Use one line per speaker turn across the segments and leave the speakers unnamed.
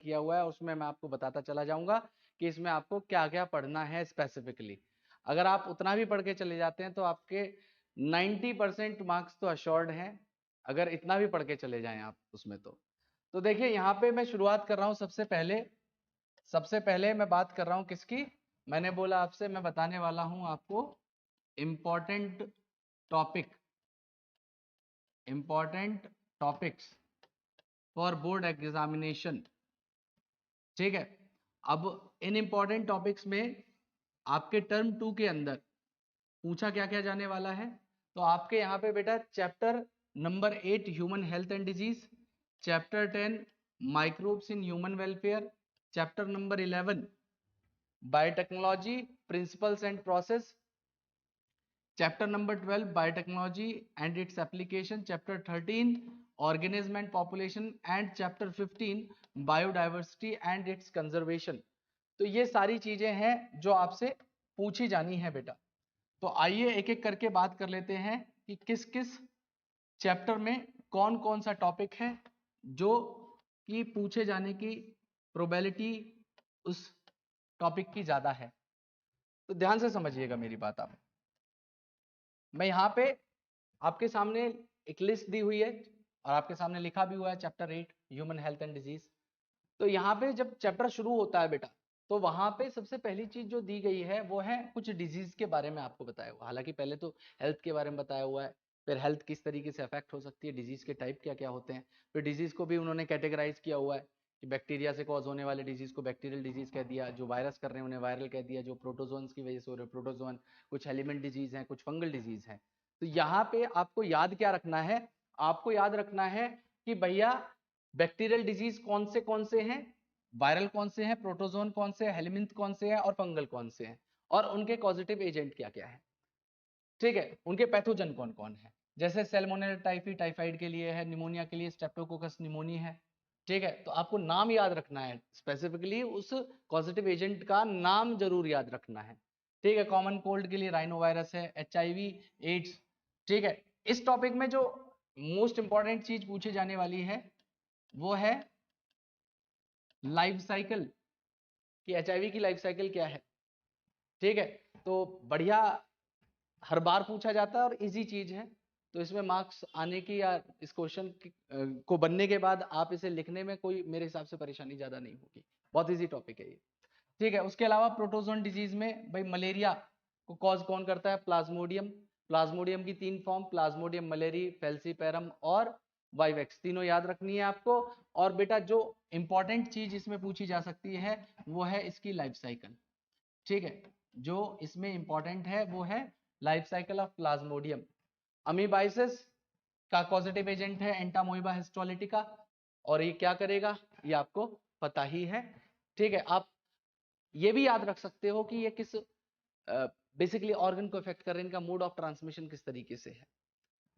किया हुआ है, उसमें मैं आपको बताता चला जाऊंगा कि इसमें आपको क्या क्या पढ़ना है स्पेसिफिकली। अगर आप उतना भी पढ़ के चले जाते हैं तो आपके 90% मार्क्स तो अश्योर्ड हैं, अगर इतना भी पढ़ के चले जाएं आप उसमें। तो देखिए यहाँ पे मैं शुरुआत कर रहा हूँ। सबसे पहले मैं बात कर रहा हूँ किसकी, मैंने बोला आपसे मैं बताने वाला हूँ आपको important topics for board examination. ठीक है, अब इन इंपॉर्टेंट टॉपिक्स में आपके टर्म 2 के अंदर पूछा क्या क्या जाने वाला है। तो आपके यहाँ पे बेटा chapter number 8 human health and disease, chapter 10 microbes in human welfare, chapter number 11 biotechnology principles and process, chapter number 12 biotechnology and its application, chapter 13 organism and population and chapter 15 biodiversity and it's conservation. तो ये सारी चीजें हैं जो आपसे पूछी जानी है बेटा। तो आइए एक एक करके बात कर लेते हैं कि किस किस चैप्टर में कौन कौन सा टॉपिक है जो कि पूछे जाने की प्रोबेबिलिटी उस टॉपिक की ज्यादा है। तो ध्यान से समझिएगा मेरी बात आप। मैं यहाँ पे आपके सामने एक लिस्ट दी हुई है और आपके सामने लिखा भी हुआ है chapter 8 human health and disease. तो यहाँ पे जब चैप्टर शुरू होता है बेटा, तो वहां पे सबसे पहली चीज जो दी गई है वो है कुछ डिजीज के बारे में आपको बताया हुआ। हालांकि पहले तो हेल्थ के बारे में बताया हुआ है, फिर हेल्थ किस तरीके से अफेक्ट हो सकती है, डिजीज के टाइप क्या क्या होते हैं, फिर डिजीज को भी उन्होंने कैटेगराइज किया हुआ है कि बैक्टीरिया से कॉज होने वाले डिजीज को बैक्टीरियल डिजीज कह दिया, जो वायरस कर रहे हैं उन्हें वायरल कह दिया, जो प्रोटोजोन्स की वजह से हो रहे प्रोटोजोन, कुछ एलिमेंट डिजीज हैं, कुछ फंगल डिजीज हैं। तो यहाँ पे आपको याद क्या रखना है, आपको याद रखना है कि भैया बैक्टीरियल डिजीज कौन से हैं, वायरल कौन से हैं, प्रोटोजोन कौन से हैं, हेलिमिंथ कौन से हैं और फंगल कौन से हैं, और उनके कॉजेटिव एजेंट क्या क्या है। ठीक है, उनके पैथोजन कौन कौन है, जैसे सैल्मोनेला टाइफी टाइफाइड के लिए है, निमोनिया के लिए स्ट्रेप्टोकोकस निमोनी है। ठीक है, तो आपको नाम याद रखना है, स्पेसिफिकली उस कॉजेटिव एजेंट का नाम जरूर याद रखना है। ठीक है, कॉमन कोल्ड के लिए राइनोवायरस है, HIV एड्स। ठीक है, इस टॉपिक में जो मोस्ट इंपॉर्टेंट चीज पूछी जाने वाली है वो है लाइफ साइकिल, कि HIV की लाइफ साइकिल क्या है। ठीक है, तो बढ़िया, हर बार पूछा जाता है और इजी चीज है, तो इसमें मार्क्स आने की या इस क्वेश्चन को बनने के बाद आप इसे लिखने में कोई मेरे हिसाब से परेशानी ज्यादा नहीं होगी, बहुत इजी टॉपिक है ये। ठीक है, उसके अलावा प्रोटोजोन डिजीज में भाई मलेरिया को कॉज कौन करता है, प्लाज्मोडियम। प्लाज्मोडियम की 3 फॉर्म, प्लाज्मोडियम मलेरी, फेल्सीपेरम और वाइवेक्स, तीनों याद रखनी है आपको। और बेटा जो इंपॉर्टेंट चीज इसमें पूछी जा सकती है वो है इसकी लाइफ साइकिल। ठीक है, जो इसमें इंपॉर्टेंट है वो है life cycle of Plasmodium. Amoebiasis का पॉजिटिव एजेंट है एंटामोइबा हिस्टोलिटिका, और ये क्या करेगा ये आपको पता ही है। ठीक है, आप ये भी याद रख सकते हो कि ये किस बेसिकली ऑर्गन को इफेक्ट कर रहे हैं, इनका मोड ऑफ ट्रांसमिशन किस तरीके से है।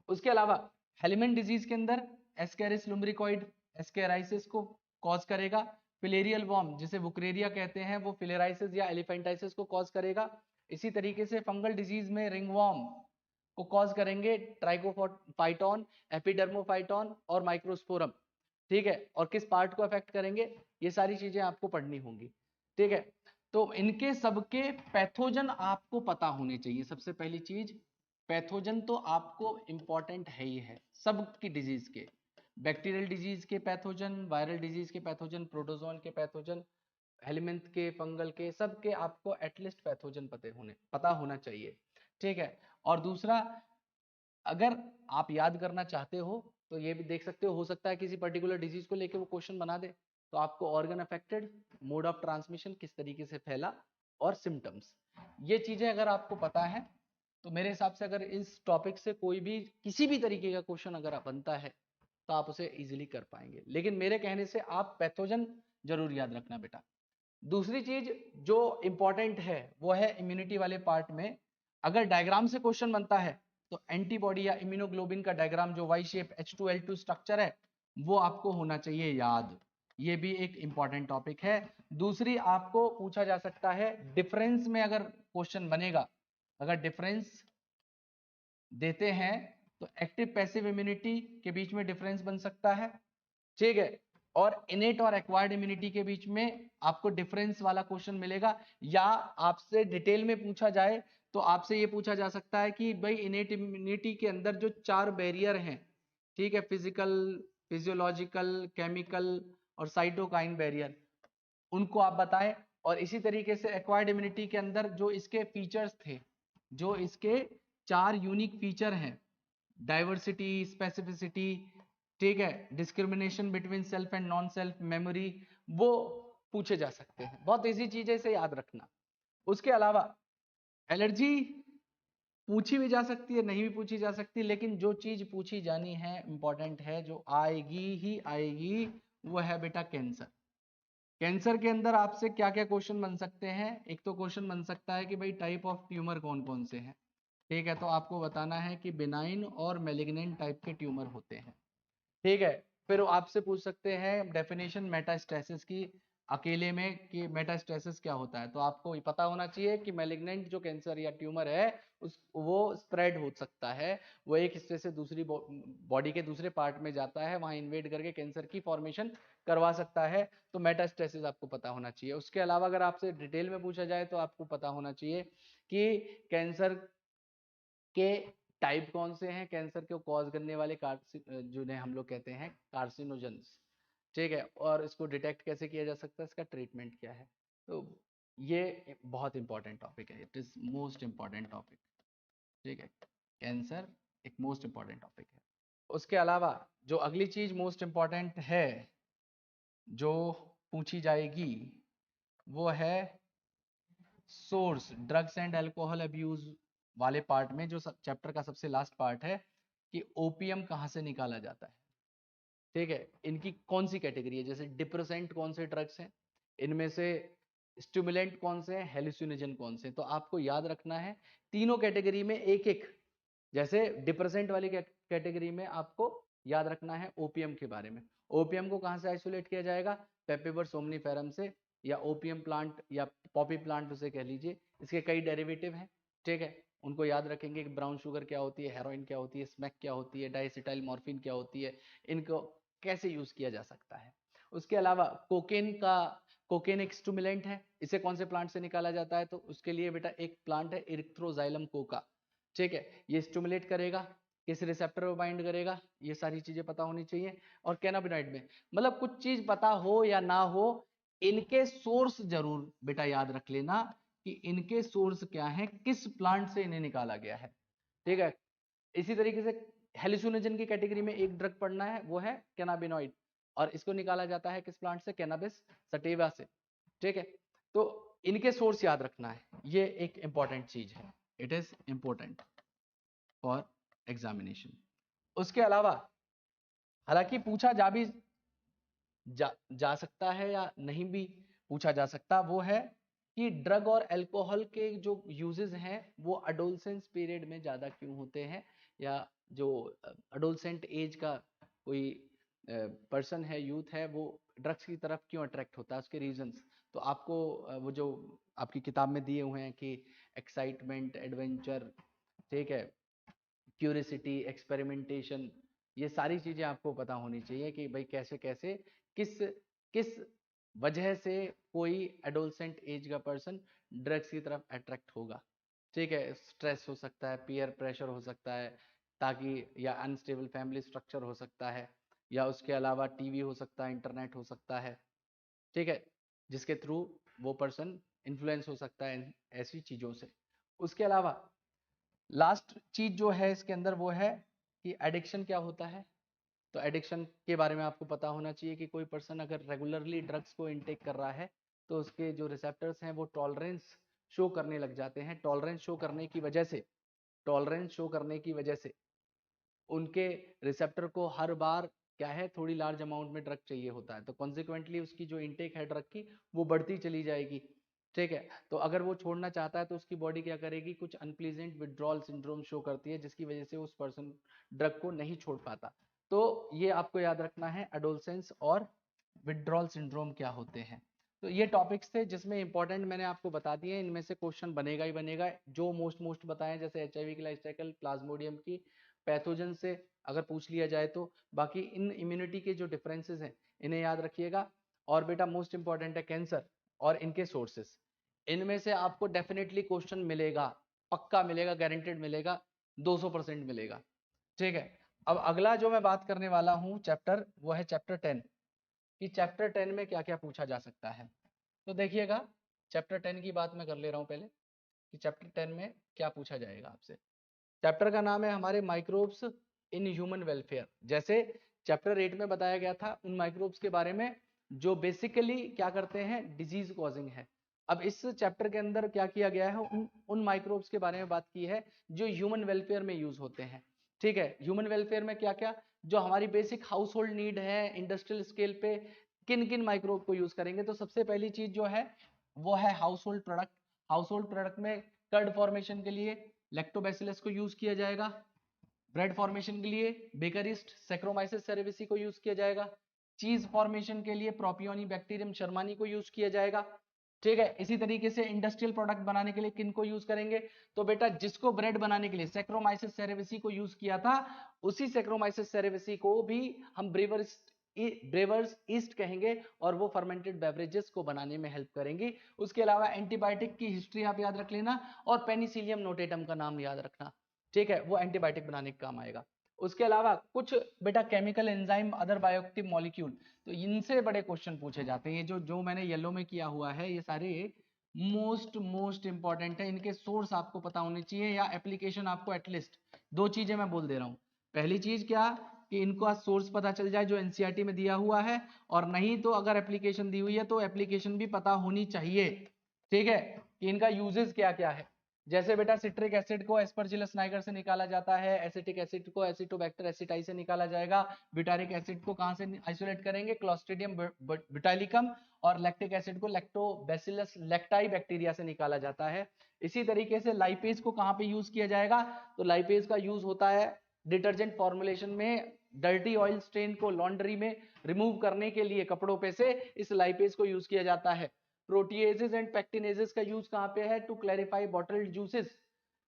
उसके अलावा हेलिमेंट डिजीज के अंदर एस्केरिस लुम्ब्रिकॉइड एस्केराइसिस को कॉज करेगा, फिलेरियल वॉर्म जिसे वुकरेरिया कहते हैं वो फिलेराइसिस या एलिफेंटाइसिस को कॉज करेगा। इसी तरीके से फंगल डिजीज में रिंगवॉर्म को कॉज करेंगे ट्राइकोफाइटॉन, एपिडर्मोफाइटॉन और माइक्रोस्पोरम। ठीक है, और किस पार्ट को अफेक्ट करेंगे, ये सारी चीजें आपको पढ़नी होंगी। ठीक है, तो इनके सबके पैथोजन आपको पता होने चाहिए। सबसे पहली चीज, पैथोजन तो आपको इंपॉर्टेंट है ही है सबकी डिजीज के, बैक्टीरियल डिजीज के पैथोजन, वायरल डिजीज के पैथोजन, प्रोटोजोन के पैथोजन, हेलिमेंथ के, फंगल के, सबके आपको एटलीस्ट पैथोजन पता होना चाहिए। ठीक है, और दूसरा, अगर आप याद करना चाहते हो तो ये भी देख सकते हो सकता है किसी पर्टिकुलर डिजीज को लेके वो क्वेश्चन बना दे, तो आपको organ affected, mode of transmission किस तरीके से फैला और सिम्टम्स, ये चीजें अगर आपको पता है तो मेरे हिसाब से अगर इस टॉपिक से कोई भी किसी भी तरीके का क्वेश्चन अगर बनता है तो आप उसे इजीली कर पाएंगे। लेकिन मेरे कहने से आप पैथोजन जरूर याद रखना बेटा। दूसरी चीज जो इंपॉर्टेंट है वो है इम्यूनिटी वाले पार्ट में, अगर डायग्राम से क्वेश्चन बनता है तो एंटीबॉडी या इम्यूनोग्लोबिन का डायग्राम जो वाई शेप H2L2 स्ट्रक्चर है वो आपको होना चाहिए याद, ये भी एक इंपॉर्टेंट टॉपिक है। दूसरी आपको पूछा जा सकता है डिफरेंस में, अगर क्वेश्चन बनेगा, अगर डिफरेंस देते हैं तो एक्टिव पैसिव इम्यूनिटी के बीच में डिफरेंस बन सकता है। ठीक है, और इनेट और एक्वायर्ड इम्यूनिटी के बीच में आपको डिफरेंस वाला क्वेश्चन मिलेगा, या आपसे डिटेल में पूछा जाए तो आपसे ये पूछा जा सकता है कि भाई इनेट इम्यूनिटी के अंदर जो 4 बैरियर हैं, ठीक है, फिजिकल, फिजियोलॉजिकल, केमिकल और साइटोकाइन बैरियर, उनको आप बताएं। और इसी तरीके से एक्वायर्ड इम्यूनिटी के अंदर जो इसके फीचर्स थे, जो इसके 4 यूनिक फीचर हैं, डाइवर्सिटी, स्पेसिफिसिटी, ठीक है, discrimination between self and non self, memory, वो पूछे जा सकते हैं। बहुत इजी चीज है, इसे याद रखना। उसके अलावा एलर्जी पूछी भी जा सकती है, नहीं भी पूछी जा सकती, लेकिन जो चीज पूछी जानी है, इंपॉर्टेंट है, जो आएगी ही आएगी, वो है बेटा कैंसर। कैंसर के अंदर आपसे क्या क्या क्वेश्चन बन सकते हैं? एक तो क्वेश्चन बन सकता है कि भाई टाइप ऑफ ट्यूमर कौन कौन से हैं, ठीक है, तो आपको बताना है कि बिनाइन और मैलिग्नेंट टाइप के ट्यूमर होते हैं, ठीक है। फिर आपसे पूछ सकते हैं डेफिनेशन मेटास्टेसिस की अकेले में, कि मेटास्टेसिस क्या होता है, तो आपको ये पता होना चाहिए कि मैलिग्नेंट जो कैंसर या ट्यूमर है उस वो स्प्रेड हो सकता है, वो एक हिस्से से दूसरी बॉडी के दूसरे पार्ट में जाता है, वहां इन्वेड करके कैंसर की फॉर्मेशन करवा सकता है, तो मेटास्टेसिस आपको पता होना चाहिए। उसके अलावा अगर आपसे डिटेल में पूछा जाए तो आपको पता होना चाहिए कि कैंसर के टाइप कौन से हैं, कैंसर को कॉज करने वाले जिन्हें हम लोग कहते हैं कार्सिनोजेंस, ठीक है, और इसको डिटेक्ट कैसे किया जा सकता है, इसका ट्रीटमेंट क्या है। तो ये बहुत इंपॉर्टेंट टॉपिक है, it is most important topic, ठीक है, कैंसर एक मोस्ट इंपॉर्टेंट टॉपिक है। उसके अलावा जो अगली चीज मोस्ट इंपॉर्टेंट है जो पूछी जाएगी, वो है source, drugs and alcohol abuse वाले पार्ट में, जो चैप्टर का सबसे लास्ट पार्ट है, कि ओपीएम कहाँ से निकाला जाता है, ठीक है, इनकी कौन सी कैटेगरी है, जैसे डिप्रेसेंट कौन से ड्रग्स हैं, इनमें से स्टिमुलेंट कौन से हैं, हेलुसिनोजन कौन से हैं, तो आपको याद रखना है तीनों कैटेगरी में एक एक। जैसे डिप्रेसेंट वाली कैटेगरी में आपको याद रखना है ओपीएम के बारे में। ओपीएम को कहाँ से आइसोलेट किया जाएगा? पेपिवर सोमनीफेरम से, या ओपीएम प्लांट या पॉपी प्लांट उसे कह लीजिए, इसके कई डेरिवेटिव हैं, ठीक है, उनको याद रखेंगे कि ब्राउन शुगर क्या होती है, हेरोइन क्या होती है, स्मैक क्या होती है, डाइसिटाइल मॉर्फिन क्या होती है, इनको कैसे यूज किया जा सकता है। उसके अलावा कोकेन एक स्टिमुलेंट है, इसे कौन से प्लांट से निकाला जाता है, तो उसके लिए बेटा एक प्लांट है इरिथ्रोजाइलम कोका, ठीक है, ये स्टिमुलेट करेगा, किस रिसेप्टर पर बाइंड करेगा, ये सारी चीजें पता होनी चाहिए। और कैनाबिनॉइड में मतलब कुछ चीज पता हो या ना हो, इनके सोर्स जरूर बेटा याद रख लेना कि इनके सोर्स क्या है, किस प्लांट से इन्हें निकाला गया है, ठीक है। इसी तरीके से हेलुसिनोजन की कैटेगरी में एक ड्रग पढ़ना है, वो है कैनाबिनॉइड, और इसको निकाला जाता है किस प्लांट से? कैनाबिस सटिवा से, ठीक है। तो इनके सोर्स याद रखना है, ये एक इंपॉर्टेंट चीज है, it is important for examination. उसके अलावा हालांकि पूछा जा सकता है या नहीं भी पूछा जा सकता, वो है कि ड्रग और अल्कोहल के जो यूजेस हैं वो अडोलसेंस पीरियड में ज़्यादा क्यों होते हैं, या जो अडोलसेंट एज का कोई पर्सन है, यूथ है, वो ड्रग्स की तरफ क्यों अट्रैक्ट होता है, उसके रीजंस। तो आपको वो जो आपकी किताब में दिए हुए हैं कि एक्साइटमेंट, एडवेंचर, ठीक है, क्यूरियोसिटी, एक्सपेरिमेंटेशन, ये सारी चीजें आपको पता होनी चाहिए कि भाई कैसे कैसे किस किस वजह से कोई एडोलसेंट एज का पर्सन ड्रग्स की तरफ अट्रैक्ट होगा, ठीक है। स्ट्रेस हो सकता है, पीयर प्रेशर हो सकता है, ताकि या अनस्टेबल फैमिली स्ट्रक्चर हो सकता है, या उसके अलावा टीवी हो सकता है, इंटरनेट हो सकता है, ठीक है, जिसके थ्रू वो पर्सन इन्फ्लुएंस हो सकता है ऐसी चीजों से। उसके अलावा लास्ट चीज जो है इसके अंदर वो है कि एडिक्शन क्या होता है। तो एडिक्शन के बारे में आपको पता होना चाहिए कि कोई पर्सन अगर रेगुलरली ड्रग्स को इनटेक कर रहा है तो उसके जो रिसेप्टर्स हैं वो टॉलरेंस शो करने लग जाते हैं। टॉलरेंस शो करने की वजह से उनके रिसेप्टर को हर बार क्या है, थोड़ी लार्ज अमाउंट में ड्रग चाहिए होता है, तो कॉन्सिक्वेंटली उसकी जो इनटेक है ड्रग की वो बढ़ती चली जाएगी, ठीक है। तो अगर वो छोड़ना चाहता है तो उसकी बॉडी क्या करेगी, कुछ अनप्लीजेंट विड्रॉल सिंड्रोम शो करती है, जिसकी वजह से उस पर्सन ड्रग को नहीं छोड़ पाता। तो ये आपको याद रखना है, एडोलसेंस और विड्रॉल सिंड्रोम क्या होते हैं। तो ये टॉपिक्स थे जिसमें इंपॉर्टेंट मैंने आपको बता दिए, इनमें से क्वेश्चन बनेगा ही बनेगा, जो मोस्ट बताए जैसे एचआईवी की लाइफ साइकिल, प्लाज्मोडियम की, पैथोजन से अगर पूछ लिया जाए तो। बाकी इन इम्यूनिटी के जो डिफरेंसेस हैं इन्हें याद रखिएगा। और बेटा मोस्ट इंपॉर्टेंट है कैंसर और इनके सोर्सेस। इनमें से आपको डेफिनेटली क्वेश्चन मिलेगा, पक्का मिलेगा, गारंटेड मिलेगा, 200% मिलेगा। ठीक है, अब अगला जो मैं बात करने वाला हूं चैप्टर, वो है चैप्टर 10 कि चैप्टर 10 में क्या क्या पूछा जा सकता है। तो देखिएगा, चैप्टर 10 की बात मैं कर ले रहा हूं पहले कि चैप्टर 10 में क्या पूछा जाएगा आपसे। चैप्टर का नाम है हमारे माइक्रोब्स इन ह्यूमन वेलफेयर। जैसे चैप्टर 8 में बताया गया था उन माइक्रोब्स के बारे में जो बेसिकली क्या करते हैं, डिजीज कॉजिंग है। अब इस चैप्टर के अंदर क्या किया गया है, उन माइक्रोब्स के बारे में बात की है जो ह्यूमन वेलफेयर में यूज होते हैं। ठीक है, ह्यूमन वेलफेयर में क्या क्या, जो हमारी बेसिक हाउस होल्ड नीड है, इंडस्ट्रियल स्केल पे किन किन माइक्रोब को यूज करेंगे। तो सबसे पहली चीज जो है वो है house hold product. House hold product में कर्ड फॉर्मेशन के लिए लैक्टोबैसिलस को यूज किया जाएगा, ब्रेड फॉर्मेशन के लिए बेकरिस्ट सैक्रोमाइसिस सेरेविसी को यूज किया जाएगा, चीज फॉर्मेशन के लिए प्रोपियोनी बैक्टीरियम शर्मानी को यूज किया जाएगा। ठीक है, इसी तरीके से इंडस्ट्रियल प्रोडक्ट बनाने के लिए किन को यूज करेंगे, तो बेटा जिसको ब्रेड बनाने के लिए सैक्रोमाइसिस सेरेविसी को यूज किया था, उसी सैक्रोमाइसिस सेरेविसी को भी हम ब्रेवर्स ईस्ट कहेंगे और वो फर्मेंटेड बेवरेजेस को बनाने में हेल्प करेंगी। उसके अलावा एंटीबायोटिक की हिस्ट्री आप याद रख लेना और पेनिसिलियम नोटेटम का नाम याद रखना। ठीक है, वो एंटीबायोटिक बनाने के काम आएगा। उसके अलावा कुछ बेटा chemical enzyme other bioactive molecule, तो इनसे बड़े क्वेश्चन पूछे जाते हैं। ये जो मैंने येलो में किया हुआ है ये सारे मोस्ट इंपॉर्टेंट है, इनके सोर्स आपको पता होने चाहिए या एप्लीकेशन आपको एटलीस्ट दो चीजें मैं बोल दे रहा हूँ। पहली चीज क्या कि इनको सोर्स पता चल जाए जो एनसीईआरटी में दिया हुआ है, और नहीं तो अगर एप्लीकेशन दी हुई है तो एप्लीकेशन भी पता होनी चाहिए। ठीक है, कि इनका यूजेस क्या क्या है। जैसे बेटा सिट्रिक एसिड को एस्परजिलस नाइगर से निकाला जाता है, एसिटिक एसिड को एसिटोबैक्टर एसिटाई से निकाला जाएगा, ब्यूटारिक एसिड को कहां से आइसोलेट करेंगे, क्लोस्ट्रिडियम ब्यूटाइलिकम, और लैक्टिक एसिड को लैक्टोबैसिलस लैक्टाई बैक्टीरिया से निकाला जाता है। इसी तरीके से लाइपेज को कहां पे यूज किया जाएगा, तो लाइपेज का यूज होता है डिटर्जेंट फॉर्मुलेशन में, डर्टी ऑयल स्टेन को लॉन्ड्री में रिमूव करने के लिए कपड़ों पे से इस लाइपेज को यूज किया जाता है। प्रोटीएजेस एंड पैक्टिनेजेस का यूज कहां पे है, टू क्लैरिफाई बॉटल्ड जूसेस।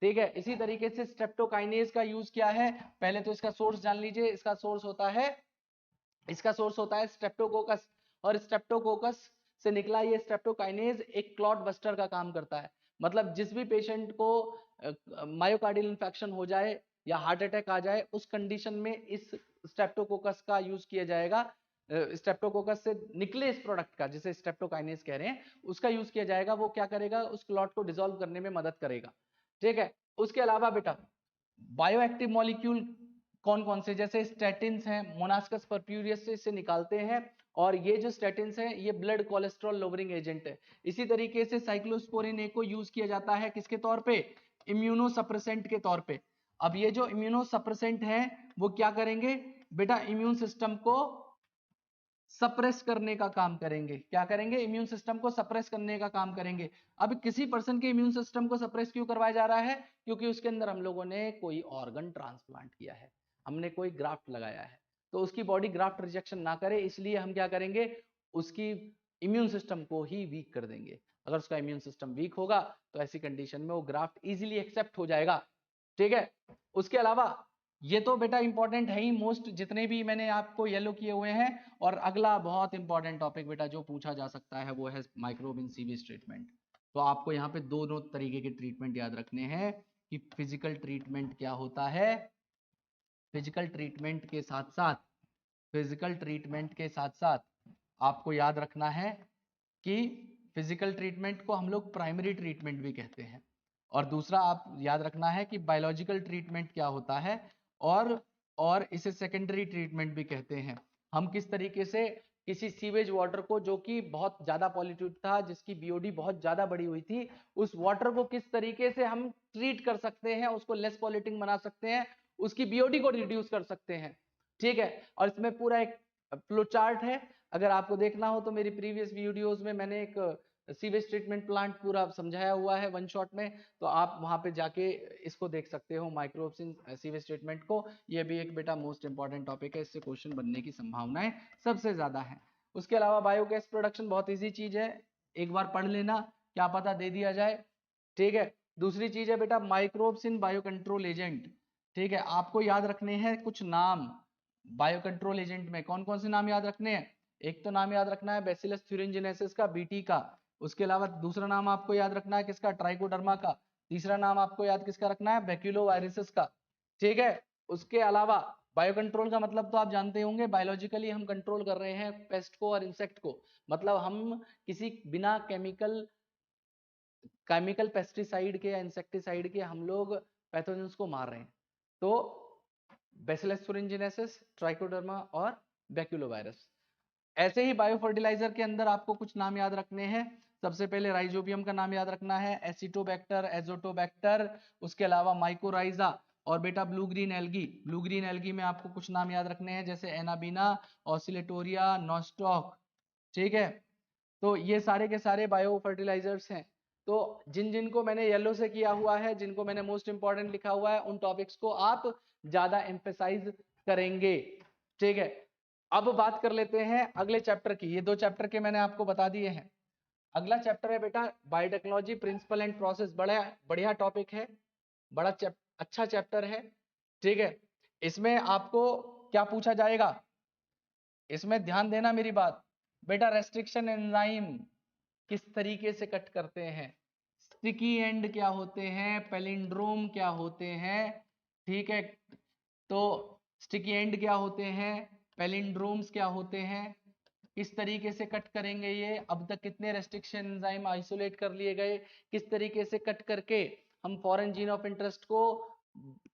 ठीक है, इसी तरीके से स्ट्रेप्टोकाइनेज का यूज क्या है, पहले तो इसका सोर्स जान लीजिए। इसका सोर्स होता है स्ट्रेप्टोकोकस, और स्ट्रेप्टोकोकस से निकला ये स्ट्रेप्टोकाइनेज एक क्लॉट बस्टर का काम करता है। मतलब जिस भी पेशेंट को मायोकार्डियल इंफेक्शन हो जाए या हार्ट अटैक आ जाए उस कंडीशन में इस स्ट्रेप्टोकोकस का यूज किया जाएगा। स्ट्रेप्टोकोकस से निकले इस प्रोडक्ट का जिसे स्ट्रेप्टोकाइनेज कह रहे हैं उसका यूज किया जाएगा। वो क्या करेगा, उस क्लॉट को डिसॉल्व करने में मदद करेगा। ठीक है, उसके अलावा बेटा बायोएक्टिव मॉलिक्यूल कौन कौन से, जैसे स्टैटिन्स हैं, मोनास्कस परप्यूरियस से इसे निकालते हैं, और ये जो स्टैटिन्स हैं ये ब्लड कोलेस्ट्रॉल लोअरिंग एजेंट है। इसी तरीके से साइक्लोस्पोरिन ए को यूज किया जाता है किसके तौर पे, इम्यूनो सप्रेसेंट के तौर पे। अब ये जो इम्यूनो सप्रेसेंट है वो क्या करेंगे बेटा, इम्यून सिस्टम को सप्रेस करने का काम करेंगे। क्या करेंगे, इम्यून सिस्टम को सप्रेस करने का काम करेंगे। अब किसी पर्सन के इम्यून सिस्टम को सप्रेस क्यों करवाया जा रहा है, क्योंकि उसके अंदर हम लोगों ने कोई ऑर्गन ट्रांसप्लांट किया है, हमने कोई ग्राफ्ट लगाया है, तो उसकी बॉडी ग्राफ्ट रिजेक्शन ना करे इसलिए हम क्या करेंगे, उसकी इम्यून सिस्टम को ही वीक कर देंगे। अगर उसका इम्यून सिस्टम वीक होगा तो ऐसी कंडीशन में वो ग्राफ्ट इजीली एक्सेप्ट हो जाएगा। ठीक है, उसके अलावा ये तो बेटा इंपॉर्टेंट है ही मोस्ट, जितने भी मैंने आपको येलो किए हुए हैं। और अगला बहुत इंपॉर्टेंट टॉपिक बेटा जो पूछा जा सकता है वो है माइक्रोब इन सीवेज ट्रीटमेंट। तो आपको यहाँ पे दो तरीके के ट्रीटमेंट याद रखने हैं कि फिजिकल ट्रीटमेंट क्या होता है, फिजिकल ट्रीटमेंट के साथ साथ आपको याद रखना है कि फिजिकल ट्रीटमेंट को हम लोग प्राइमरी ट्रीटमेंट भी कहते हैं, और दूसरा आप याद रखना है कि बायोलॉजिकल ट्रीटमेंट क्या होता है, और इसे सेकेंडरी ट्रीटमेंट भी कहते हैं। हम किस तरीके से किसी सीवेज वाटर को जो कि बहुत ज्यादा पॉल्यूटेड था, जिसकी बीओडी बहुत ज्यादा बढ़ी हुई थी, उस वाटर को किस तरीके से हम ट्रीट कर सकते हैं, उसको लेस पॉल्यूटिंग बना सकते हैं, उसकी बीओडी को रिड्यूस कर सकते हैं। ठीक है, और इसमें पूरा एक फ्लो चार्ट है। अगर आपको देखना हो तो मेरी प्रीवियस वीडियोस में मैंने एक सीवेज ट्रीटमेंट प्लांट पूरा समझाया हुआ है वन शॉट में, तो आप वहां पे जाके इसको देख सकते हो, माइक्रोब्स इन सीवेज ट्रीटमेंट को। ये भी एक बेटा मोस्ट इंपॉर्टेंट टॉपिक है, इससे क्वेश्चन बनने की संभावनाएं सबसे ज्यादा है। उसके अलावा बायोगैस प्रोडक्शन बहुत ईजी चीज है, एक बार पढ़ लेना, क्या पता दे दिया जाए। ठीक है, दूसरी चीज है बेटा microbes in bio control agent. ठीक है, आपको याद रखने हैं कुछ नाम, बायो कंट्रोल एजेंट में कौन कौन से नाम याद रखने हैं। एक तो नाम याद रखना है बैसिलस thuringiensis का, बीटी का। उसके अलावा दूसरा नाम आपको याद रखना है किसका, ट्राइकोडर्मा का। तीसरा नाम आपको याद किसका रखना है, बैक्यूलोवायरसेस का। ठीक है, उसके अलावा बायो कंट्रोल का मतलब तो आप जानते होंगे, बायोलॉजिकली हम कंट्रोल कर रहे हैं पेस्ट को और इंसेक्ट को, मतलब हम किसी बिना केमिकल पेस्टिसाइड के या इंसेक्टिसाइड के हम लोग पैथोजेंस को मार रहे हैं। तो बैसिलस thuringiensis, ट्राइकोडर्मा और बैक्यूलोवायरस। ऐसे ही बायो फर्टिलाइजर के अंदर आपको कुछ नाम याद रखने हैं। सबसे पहले राइजोबियम का नाम याद रखना है, एसिटोबैक्टर, एजोटोबैक्टर, उसके अलावा माइकोराइजा और बेटा blue green algae. Blue green algae में आपको कुछ नाम याद रखने हैं जैसे एनाबीना, ऑसिलेटोरिया, नॉस्टॉक। ठीक है, तो ये सारे के सारे बायो फर्टिलाइजर्स हैं। तो जिन जिनको मैंने येलो से किया हुआ है, जिनको मैंने मोस्ट इंपॉर्टेंट लिखा हुआ है, उन टॉपिक्स को आप ज्यादा एम्फेसाइज करेंगे। ठीक है, अब बात कर लेते हैं अगले चैप्टर की। ये 2 चैप्टर के मैंने आपको बता दिए हैं। अगला चैप्टर है बेटा बायोटेक्नोलॉजी प्रिंसिपल एंड प्रोसेस। बड़ा बढ़िया टॉपिक है, बड़ा अच्छा चैप्टर है। ठीक है, इसमें आपको क्या पूछा जाएगा, इसमें ध्यान देना मेरी बात बेटा। रेस्ट्रिक्शन एंजाइम किस तरीके से कट करते हैं, स्टिकी एंड क्या होते हैं, पैलिंड्रोम क्या होते हैं। ठीक है, तो स्टिकी एंड क्या होते हैं, पैलिंड्रोम्स क्या होते हैं, किस तरीके से कट करेंगे ये, अब तक कितने रेस्ट्रिक्शन एंजाइम आइसोलेट कर लिए गए, किस तरीके से कट करके हम फॉरेन जीन ऑफ इंटरेस्ट को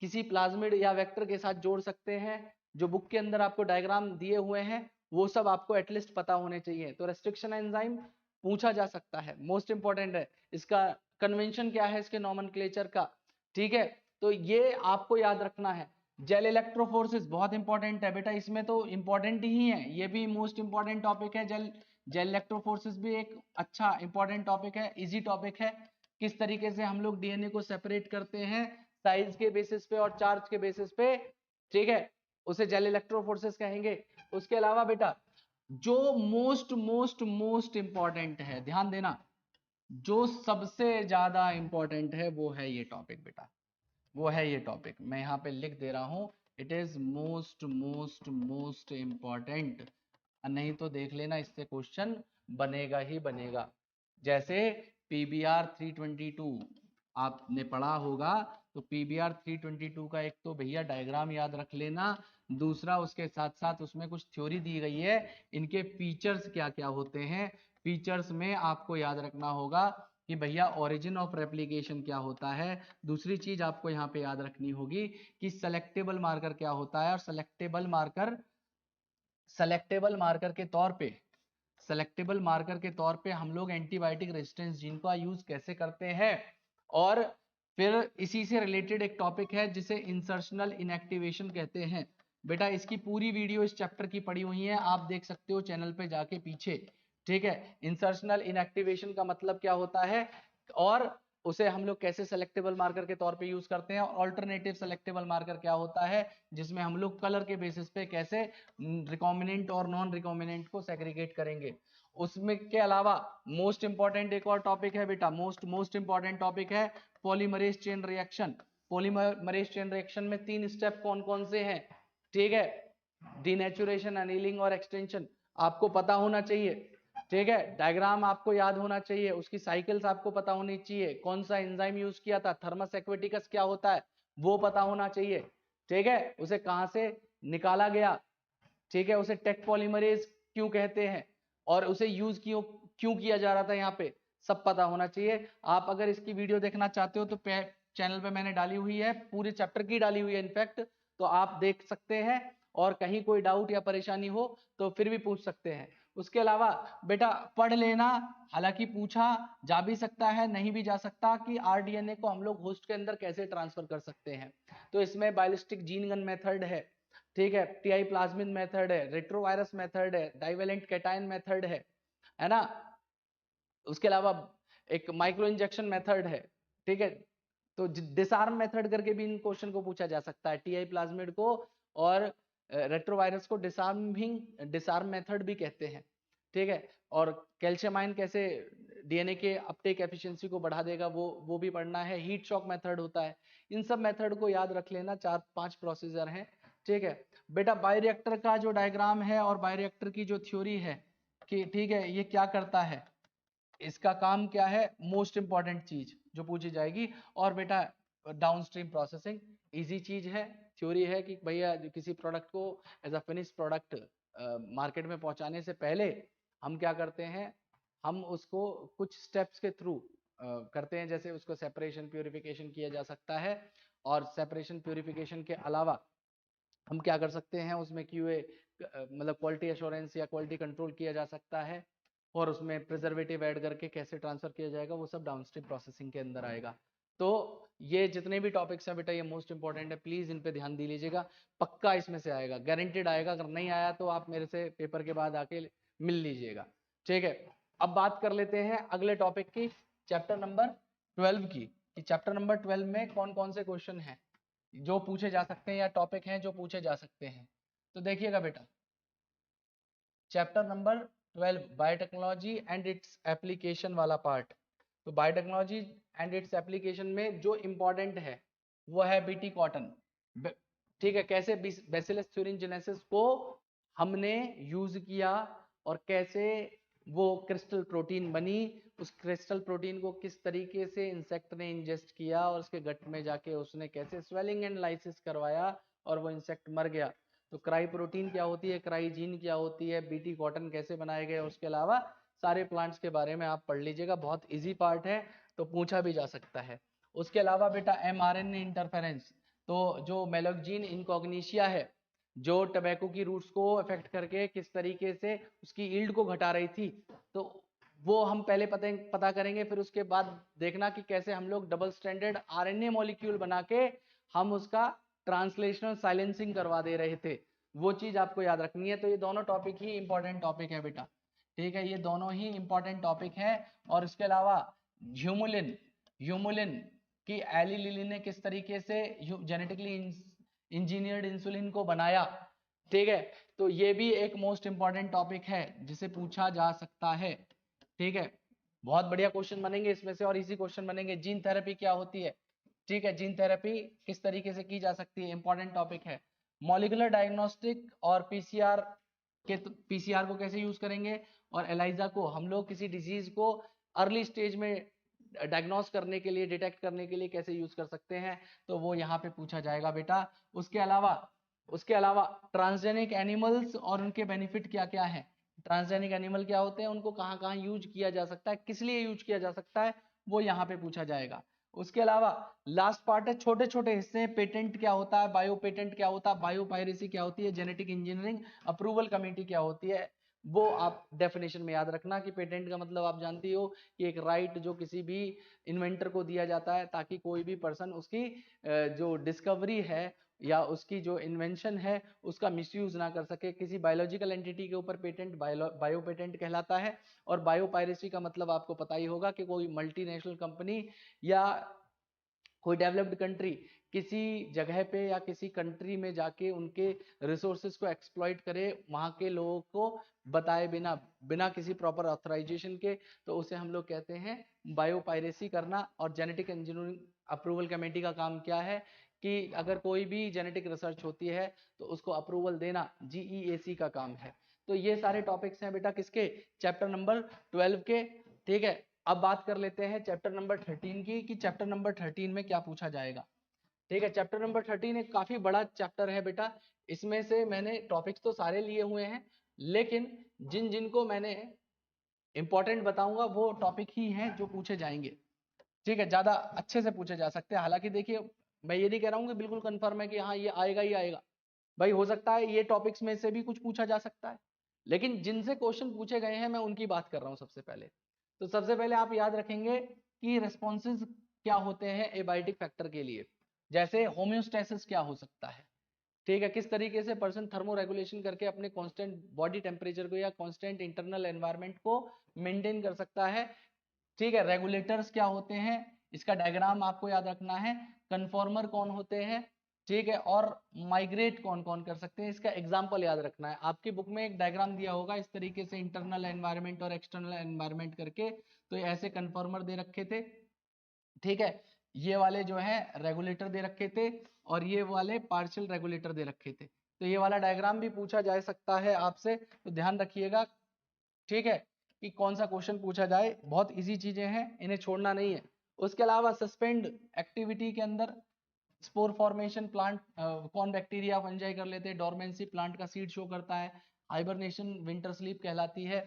किसी प्लाज्मिड या वेक्टर के साथ जोड़ सकते हैं। जो बुक के अंदर आपको डायग्राम दिए हुए हैं वो सब आपको एटलीस्ट पता होने चाहिए। तो रेस्ट्रिक्शन एंजाइम पूछा जा सकता है, मोस्ट इंपॉर्टेंट है। इसका कन्वेंशन क्या है, इसके नॉमेनक्लेचर का। ठीक है, तो ये आपको याद रखना है। जेल इलेक्ट्रोफोर्सेस बहुत इंपॉर्टेंट है बेटा, इसमें तो इंपॉर्टेंट ही है, ये भी मोस्ट इंपॉर्टेंट टॉपिक है। जेल इलेक्ट्रोफोर्सेस भी एक अच्छा इंपॉर्टेंट टॉपिक है, इजी टॉपिक है। किस तरीके से हम लोग डीएनए को सेपरेट करते हैं साइज के बेसिस पे और चार्ज के बेसिस पे। ठीक है, उसे जेल इलेक्ट्रोफोर्सेस कहेंगे। उसके अलावा बेटा जो मोस्ट मोस्ट मोस्ट इंपॉर्टेंट है, ध्यान देना, जो सबसे ज्यादा इंपॉर्टेंट है वो है ये टॉपिक बेटा, वो है ये टॉपिक। मैं यहाँ पे लिख दे रहा हूं, it is most most most important. नहीं तो देख लेना, इससे क्वेश्चन बनेगा ही बनेगा। जैसे पीबीआर 322 आपने पढ़ा होगा, तो पीबीआर 322 का एक तो भैया डायग्राम याद रख लेना, दूसरा उसके साथ साथ उसमें कुछ थ्योरी दी गई है, इनके फीचर्स क्या क्या होते हैं। फीचर्स में आपको याद रखना होगा कि भैया ओरिजिन ऑफ रेप्लिकेशन क्या होता है। दूसरी चीज आपको यहाँ पे याद रखनी होगी कि सेलेक्टेबल मार्कर क्या होता है, और सेलेक्टेबल मार्कर के तौर पे हम लोग एंटीबायोटिक रेजिस्टेंस जीन का यूज कैसे करते हैं। और फिर इसी से रिलेटेड एक टॉपिक है जिसे इंसर्शनल इनएक्टिवेशन कहते हैं। बेटा इसकी पूरी वीडियो इस चैप्टर की पड़ी हुई है, आप देख सकते हो चैनल पे जाके पीछे। ठीक है, इंसर्शनल इनएक्टिवेशन का मतलब क्या होता है और उसे हम लोग कैसे सेलेक्टेबल मार्कर के तौर पे यूज करते हैं, और ऑल्टरनेटिव सेलेक्टेबल मार्कर क्या होता है जिसमें हम लोग कलर के बेसिस पे कैसे रिकॉम्बिनेंट और नॉन रिकॉम्बिनेंट को सेग्रीगेट करेंगे। उसमें के अलावा मोस्ट इंपॉर्टेंट एक और टॉपिक है बेटा, मोस्ट इंपॉर्टेंट टॉपिक है polymerase chain reaction. Polymerase chain reaction में 3 स्टेप कौन कौन से हैं। ठीक है, डीनेचुरेशन, अनीलिंग और एक्सटेंशन आपको पता होना चाहिए। ठीक है, डायग्राम आपको याद होना चाहिए, उसकी साइकिल्स आपको पता होनी चाहिए, कौन सा एंजाइम यूज किया था, थर्मस एक्वेटिकस क्या होता है वो पता होना चाहिए। ठीक है, उसे कहां से निकाला गया, ठीक है, उसे टेक पॉलीमरेज क्यों कहते हैं और उसे यूज क्यों क्यों किया जा रहा था, यहाँ पे सब पता होना चाहिए। आप अगर इसकी वीडियो देखना चाहते हो तो चैनल पे मैंने डाली हुई है, पूरे चैप्टर की डाली हुई है इनफैक्ट, तो आप देख सकते हैं, और कहीं कोई डाउट या परेशानी हो तो फिर भी पूछ सकते हैं। उसके अलावा बेटा पढ़ लेना, हालांकि पूछा जा भी सकता है नहीं भी जा सकता कि आरडीएनए को हम लोग होस्ट के अंदर कैसे ट्रांसफर कर सकते हैं। तो इसमें बायोलिस्टिक जीन गन मेथड है, ठीक है, टीआई प्लाज्मिड मेथड है, रेट्रोवायरस मेथड है, डाइवेलेंट कैटायन मेथड है ना। उसके अलावा एक माइक्रो इंजेक्शन मेथड है। ठीक है, तो डिसआर्म मेथड करके भी इन क्वेश्चन को पूछा जा सकता है, टीआई प्लाज्मिड को और रेट्रोवायरस को डिसआर्म मेथड भी कहते हैं। ठीक है, और कैल्शियम आयन कैसे डीएनए के अपटेक एफिशिएंसी को बढ़ा देगा वो भी पढ़ना है। हीट शॉक मेथड होता है। इन सब मेथड को याद रख लेना, 4-5 प्रोसीजर हैं, ठीक है बेटा, बायोरिएक्टर का जो डायग्राम है और बायोरिएक्टर की जो थ्योरी है कि ठीक है ये क्या करता है, इसका काम क्या है, मोस्ट इंपॉर्टेंट चीज जो पूछी जाएगी। और बेटा डाउनस्ट्रीम प्रोसेसिंग इजी चीज है, थ्योरी है कि भैया किसी प्रोडक्ट को as a finish product market में पहुंचाने से पहले हम क्या करते हैं, हम उसको कुछ स्टेप्स के थ्रू करते हैं, जैसे उसको सेपरेशन प्यूरिफिकेशन किया जा सकता है, और सेपरेशन प्यूरिफिकेशन के अलावा हम क्या कर सकते हैं, उसमें क्यूए मतलब क्वालिटी एश्योरेंस या क्वालिटी कंट्रोल किया जा सकता है, और उसमें प्रिजर्वेटिव ऐड करके कैसे ट्रांसफर किया जाएगा वो सब डाउनस्ट्रीम प्रोसेसिंग के अंदर आएगा। तो ये जितने भी टॉपिक्स हैं बेटा ये मोस्ट इंपॉर्टेंट है, प्लीज इन पे ध्यान दे लीजिएगा, पक्का इसमें से आएगा, गारंटेड आएगा, अगर नहीं आया तो आप मेरे से पेपर के बाद आके मिल लीजिएगा। ठीक है, अब बात कर लेते हैं अगले टॉपिक की, चैप्टर नंबर 12 की, कि चैप्टर नंबर 12 में कौन कौन से क्वेश्चन हैं जो पूछे जा सकते हैं या टॉपिक हैं जो पूछे जा सकते हैं। तो देखिएगा बेटा, chapter number 12 biotechnology and its application वाला पार्ट। तो बायोटेक्नोलॉजी एंड इट्स एप्लीकेशन में जो इंपॉर्टेंट है वो है बीटी कॉटन। ठीक है, कैसे बैसिलस thuringiensis को हमने यूज किया और कैसे वो क्रिस्टल प्रोटीन बनी, उस क्रिस्टल प्रोटीन को किस तरीके से इंसेक्ट ने इंजेस्ट किया और उसके गट में जाके उसने कैसे स्वेलिंग एंड लाइसिस करवाया और वो इंसेक्ट मर गया। तो क्राई प्रोटीन क्या होती है, क्राइजीन क्या होती है, बीटी कॉटन कैसे बनाए गए, उसके अलावा सारे प्लांट्स के बारे में आप पढ़ लीजिएगा, बहुत इजी पार्ट है तो पूछा भी जा सकता है। उसके अलावा बेटा mRNA इंटरफेरेंस, तो जो मेलोक्जीन इनकॉग्निशिया है जो टबैको की रूट्स को अफेक्ट करके किस तरीके से उसकी ईल्ड को घटा रही थी, तो वो हम पहले पता करेंगे, फिर उसके बाद देखना कि कैसे हम लोग डबल स्टैंडर्ड आरएनए मॉलिक्यूल बना के हम उसका ट्रांसलेशनल साइलेंसिंग करवा दे रहे थे, वो चीज आपको याद रखनी है। तो ये दोनों टॉपिक ही इंपॉर्टेंट टॉपिक है बेटा, ठीक है, ये दोनों ही इंपॉर्टेंट टॉपिक है। और इसके अलावा ह्यूमुलिन, ह्यूमुलिन कि एली लिली ने किस तरीके से जेनेटिकली इंजीनियर्ड इंसुलिन को बनाया, ठीक है, तो ये भी एक मोस्ट इंपॉर्टेंट टॉपिक है जिसे पूछा जा सकता है। ठीक है, बहुत बढ़िया क्वेश्चन बनेंगे इसमें से, और इसी क्वेश्चन बनेंगे। जीन थेरेपी क्या होती है, ठीक है, जीन थेरेपी किस तरीके से की जा सकती है, इंपॉर्टेंट टॉपिक है। मॉलिक्यूलर डायग्नोस्टिक और पीसीआर के, पीसीआर को कैसे यूज करेंगे, और एलाइजा को हम लोग किसी डिजीज को अर्ली स्टेज में डायग्नोस करने के लिए, डिटेक्ट करने के लिए कैसे यूज कर सकते हैं, तो वो यहाँ पे पूछा जाएगा बेटा। उसके अलावा ट्रांसजेनिक एनिमल्स और उनके बेनिफिट क्या क्या है, ट्रांसजेनिक एनिमल क्या होते हैं, उनको कहाँ कहाँ यूज किया जा सकता है, किस लिए यूज किया जा सकता है, वो यहाँ पे पूछा जाएगा। उसके अलावा लास्ट पार्ट है छोटे छोटे हिस्से, पेटेंट क्या होता है, बायो पेटेंट क्या होता है, बायो पायरेसी क्या होती है, जेनेटिक इंजीनियरिंग अप्रूवल कमेटी क्या होती है, वो आप डेफिनेशन में याद रखना कि पेटेंट का मतलब आप जानती हो कि एक राइट जो किसी भी इन्वेंटर को दिया जाता है ताकि कोई भी पर्सन उसकी जो डिस्कवरी है या उसकी जो इन्वेंशन है उसका मिसयूज ना कर सके। किसी बायोलॉजिकल एंटिटी के ऊपर पेटेंट बायो पेटेंट कहलाता है। और बायो पायरेसी का मतलब आपको पता ही होगा कि कोई मल्टीनेशनल कंपनी या कोई डेवलप्ड कंट्री किसी जगह पे या किसी कंट्री में जाके उनके रिसोर्सेज को एक्सप्लॉइट करे, वहां के लोगों को बताए बिना बिना किसी प्रॉपर ऑथराइजेशन के, तो उसे हम लोग कहते हैं बायो पायरेसी करना। और जेनेटिक इंजीनियरिंग अप्रूवल कमेटी का काम क्या है कि अगर कोई भी जेनेटिक रिसर्च होती है तो उसको अप्रूवल देना जीईएसी का काम है। तो ये सारे टॉपिक्स हैं बेटा किसके, चैप्टर नंबर 12 के। ठीक है, अब बात कर लेते हैं चैप्टर नंबर 13 की, कि चैप्टर नंबर 13 में क्या पूछा जाएगा। ठीक है, चैप्टर नंबर 13 एक काफी बड़ा चैप्टर है बेटा, इसमें से मैंने टॉपिक्स तो सारे लिए हुए हैं, लेकिन जिन जिनको मैंने इंपॉर्टेंट बताऊंगा वो टॉपिक ही हैं जो पूछे जाएंगे। ठीक है, ज्यादा अच्छे से पूछे जा सकते हैं। हालांकि देखिए मैं ये नहीं कह रहा हूँ कि बिल्कुल कंफर्म है कि हाँ ये आएगा ही आएगा, भाई हो सकता है ये टॉपिक्स में से भी कुछ पूछा जा सकता है, लेकिन जिनसे क्वेश्चन पूछे गए हैं मैं उनकी बात कर रहा हूँ सबसे पहले। तो सबसे पहले आप याद रखेंगे कि रेस्पॉन्सेज क्या होते हैं एबायोटिक फैक्टर के लिए, जैसे होम्योस्टेसिस क्या हो सकता है, ठीक है, किस तरीके से पर्सन थर्मो रेगुलेशन करके अपने कांस्टेंट बॉडी टेम्परेचर को या कांस्टेंट इंटरनल एनवायरनमेंट को मेंटेन कर सकता है। ठीक है, रेगुलेटर्स क्या होते हैं, इसका डायग्राम आपको याद रखना है, कन्फॉर्मर कौन होते हैं, ठीक है, और माइग्रेट कौन कौन कर सकते हैं, इसका एग्जांपल याद रखना है। आपकी बुक में एक डायग्राम दिया होगा इस तरीके से, इंटरनल एनवायरनमेंट और एक्सटर्नल एनवायरनमेंट करके, तो ये ऐसे कन्फॉर्मर दे रखे थे। ठीक है, ये वाले जो है रेगुलेटर दे रखे थे और ये वाले पार्शियल रेगुलेटर दे रखे थे। तो ये वाला डायग्राम भी पूछा जा सकता है आपसे, तो ध्यान रखिएगा, ठीक है, कि कौन सा क्वेश्चन पूछा जाए। बहुत इजी चीजें हैं, इन्हें छोड़ना नहीं है। उसके अलावा सस्पेंड एक्टिविटी के अंदर स्पोर फॉर्मेशन प्लांट कौन बैक्टीरिया फंजाई कर लेते हैं, डोरमेंसी प्लांट का सीड शो करता है, हाइबरनेशन विंटर स्लीप कहलाती है,